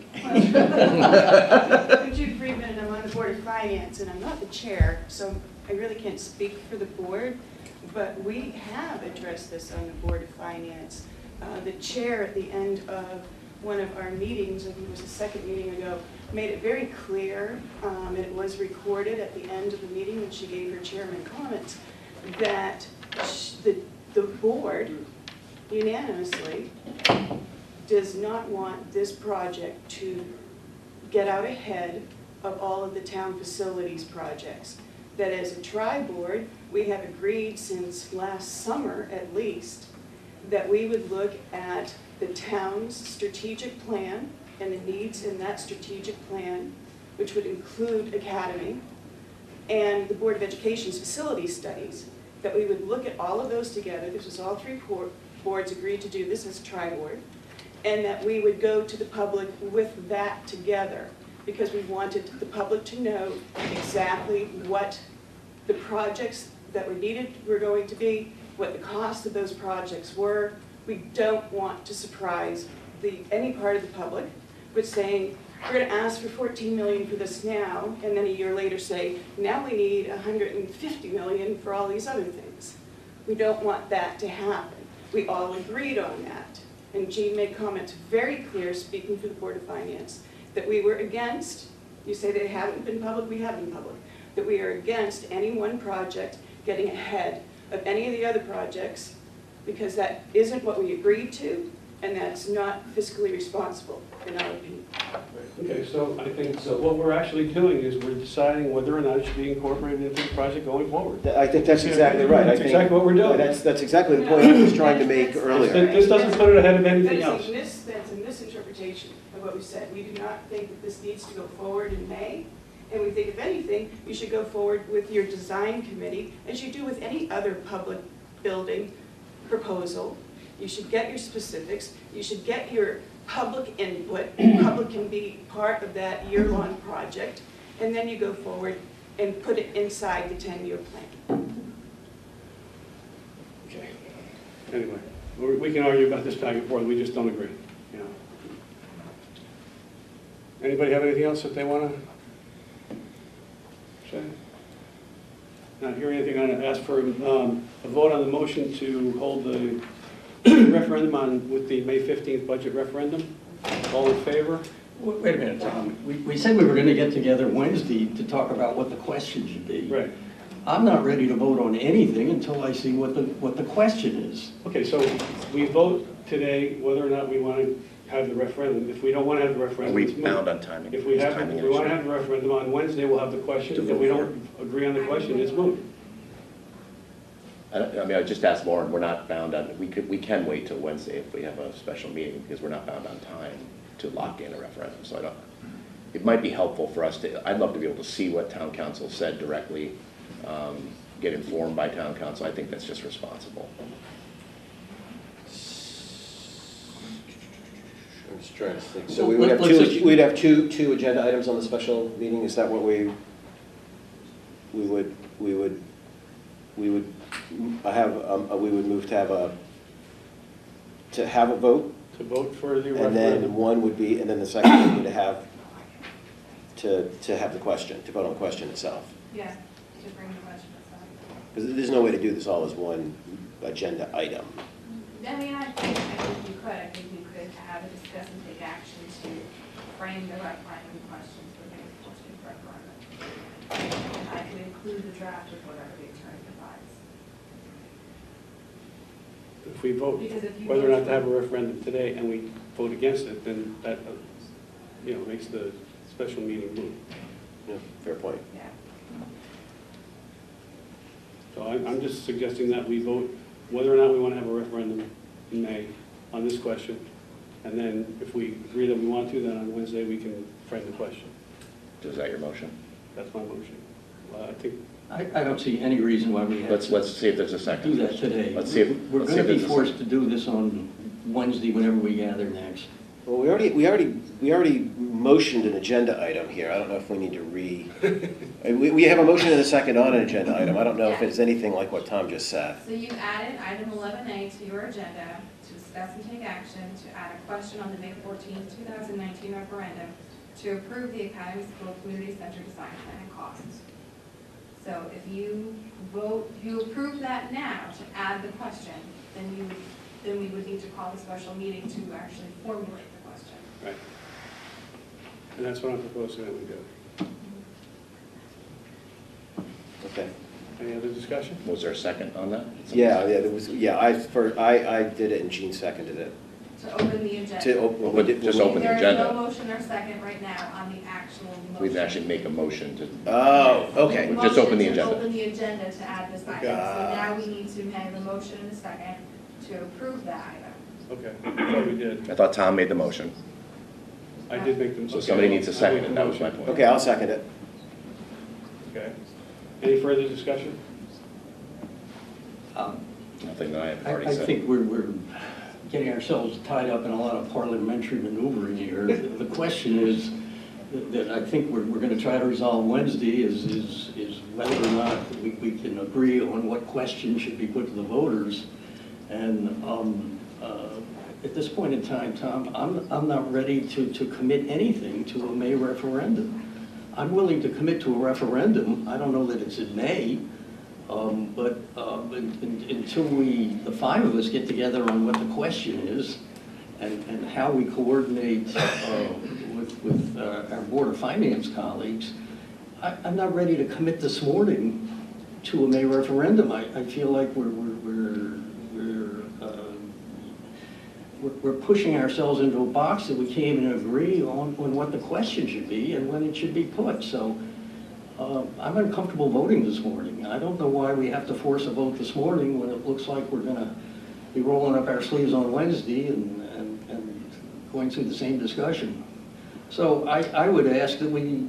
I'm Jude Friedman, and I'm on the Board of Finance, and I'm not the chair, so I really can't speak for the board, but we have addressed this on the Board of Finance. The chair at the end of one of our meetings, I think it was the second meeting ago, made it very clear, and it was recorded at the end of the meeting when she gave her chairman comments, that the board unanimously does not want this project to get out ahead of all of the town facilities projects. That as a tri-board, we have agreed since last summer at least, that we would look at the town's strategic plan and the needs in that strategic plan, which would include academy, and the Board of Education's facility studies, that we would look at all of those together. This was all 3 boards agreed to do this as a tri-board, and that we would go to the public with that together, because we wanted the public to know exactly what the projects that were needed were going to be, what the cost of those projects were. We don't want to surprise any part of the public with saying, we're going to ask for $14 million for this now, and then a year later say, now we need $150 million for all these other things. We don't want that to happen. We all agreed on that. And Jean made comments very clear, speaking for the Board of Finance, that we were against, you say they haven't been public, we have been public, that we are against any one project getting ahead of any of the other projects, because that isn't what we agreed to, and that's not fiscally responsible, in our opinion. Okay, so I think what we're actually doing is we're deciding whether or not it should be incorporated into the project going forward. I think that's exactly right. That's exactly what we're doing. That's exactly the point I was trying to make earlier. This doesn't put it ahead of anything else. That's a misinterpretation of what we said. We do not think that this needs to go forward in May, and we think, if anything, you should go forward with your design committee, as you do with any other public building proposal. You should get your specifics, you should get your public input, the public can be part of that year-long project, and then you go forward and put it inside the 10-year plan. Okay. Anyway, we can argue about this back and forth, we just don't agree. You know. Anybody have anything else that they want to say? Not hearing anything, I'm going to ask for a vote on the motion to hold the referendum with the May 15th budget referendum. All in favor? Wait a minute, Tom. We said we were going to get together Wednesday to talk about what the question should be. Right. I'm not ready to vote on anything until I see what the question is. Okay, so we vote today whether or not we want to have the referendum. If we don't want to have the Are referendum, we it's moot. bound on timing? If we Is have, timing if an we want to issue? have the referendum on Wednesday, we'll have the question. To If vote we for don't agree on the question, it's moot. I mean, I just asked Lauren, we're not bound on, we can wait till Wednesday if we have a special meeting, because we're not bound on time to lock in a referendum, so I don't, it might be helpful for us to, I'd love to be able to see what town council said directly, get informed by town council. I think that's just responsible. I'm just trying to think. So we would have two, we'd have two agenda items on the special meeting? Is that what we would move to have a vote? To vote for the And referendum. then one would be, and then the second would be to have the question, to vote on the question itself. Yeah, to bring the question aside. Because there's no way to do this all as one agenda item. I mean, I think you could. I think you could have a discuss and take action to frame the referendum questions for the enforcement referendum. And I could include the draft of whatever the attorney provides. If we vote Because if you whether or vote not to have a referendum today and we vote against it, then that, makes the special meeting moot. Yeah, fair point. Yeah. So I'm just suggesting that we vote whether or not we want to have a referendum in May on this question. And then if we agree that we want to, then on Wednesday we can frame the question. Is that your motion? That's my motion. I think. I don't see any reason why we have Let's to see if there's a second. do that today. Let's see if We're let's see going to if be there's a forced second. to do this on Wednesday whenever we gather next. Well, we already motioned an agenda item here. I don't know if we need to we have a motion and a second on an agenda item. I don't know if it's anything like what Tom just said. So you added item 11A to your agenda to discuss and take action to add a question on the May 14th, 2019 referendum to approve the Academy School Community Center design plan and costs. So if you approve that now to add the question, then we would need to call the special meeting to actually formulate the question. Right. And that's what I'm proposing that we do. Okay. Any other discussion? Was there a second on that? Yeah, there was. Yeah, I did it and Jean seconded it. To open the agenda. To open, Just open the There is agenda. no motion or second right now on the actual motion. We can actually make a motion to. Oh, okay. We just open the Motion to agenda. open the agenda to add this item. So now we need to have a motion and a second to approve that item. Okay, I thought we did. I thought Tom made the motion, I did make them. so somebody needs to second it. That was my point. Okay, I'll second it. Okay. Any further discussion? Nothing that I have I already said. think we're getting ourselves tied up in a lot of parliamentary maneuvering here. The question is, that I think we're going to try to resolve Wednesday is whether or not we can agree on what question should be put to the voters. And at this point in time, Tom, I'm not ready to commit anything to a May referendum. I'm willing to commit to a referendum. I don't know that it's in May, but until the five of us get together on what the question is and how we coordinate with our Board of Finance colleagues, I'm not ready to commit this morning to a May referendum. I feel like we're pushing ourselves into a box that we can't even agree on what the question should be and when it should be put. So I'm uncomfortable voting this morning. I don't know why we have to force a vote this morning when it looks like we're going to be rolling up our sleeves on Wednesday and going through the same discussion. So I would ask that we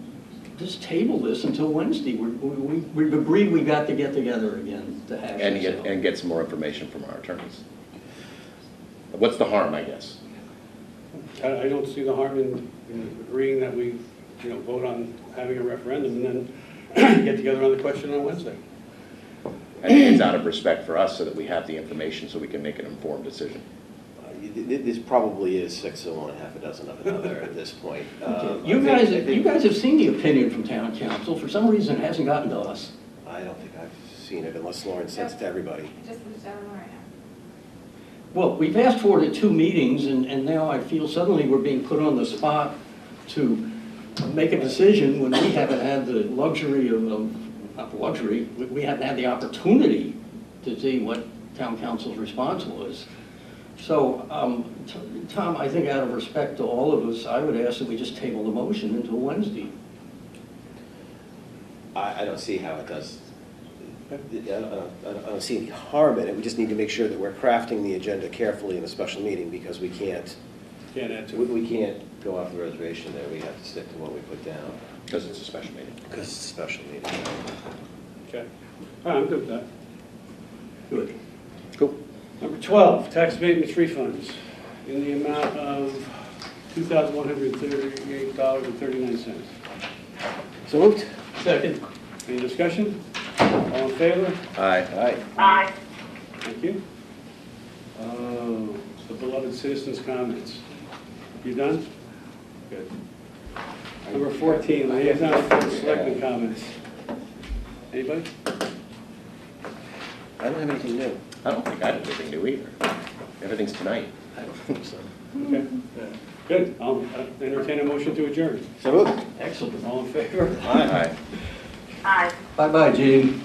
just table this until Wednesday. We've agreed we got to get together again to hash this out. And get some more information from our attorneys. What's the harm, I guess? I don't see the harm in agreeing that we, vote on having a referendum and then get together on the question on Wednesday. I think it's out of respect for us so that we have the information so we can make an informed decision. This probably is 6 of one, half a dozen of another at this point. You guys have seen the opinion from town council. For some reason, it hasn't gotten to us. I don't think I've seen it unless Lauren sends it to everybody. Just lose everyone right now. Well, we've asked for it at 2 meetings, and now I feel suddenly we're being put on the spot to make a decision when we haven't had the luxury not the luxury, we haven't had the opportunity to see what town council's response was. So, Tom, I think out of respect to all of us, I would ask that we just table the motion until Wednesday. I don't see how it does. I don't see any harm in it. We just need to make sure that we're crafting the agenda carefully in a special meeting, because we can't, Can't add to it. we can't go off the reservation there. We have to stick to what we put down. Because it's a special meeting. Because it's a special meeting. Okay. All right, I'm good with that. Good. Cool. Number 12, tax abatements refunds in the amount of $2,138.39. So moved. Second. Any discussion? All in favor? Aye. All right. Aye. Thank you. The beloved citizens' comments. You done? Good. Number 14, liaison report, selectmen comments. Anybody? I don't have anything new. I don't think I have anything new either. Everything's tonight. I don't think so. Okay. Good. I'll entertain a motion to adjourn. So moved. Excellent. All in favor? Aye. Aye. Bye-bye, Gene.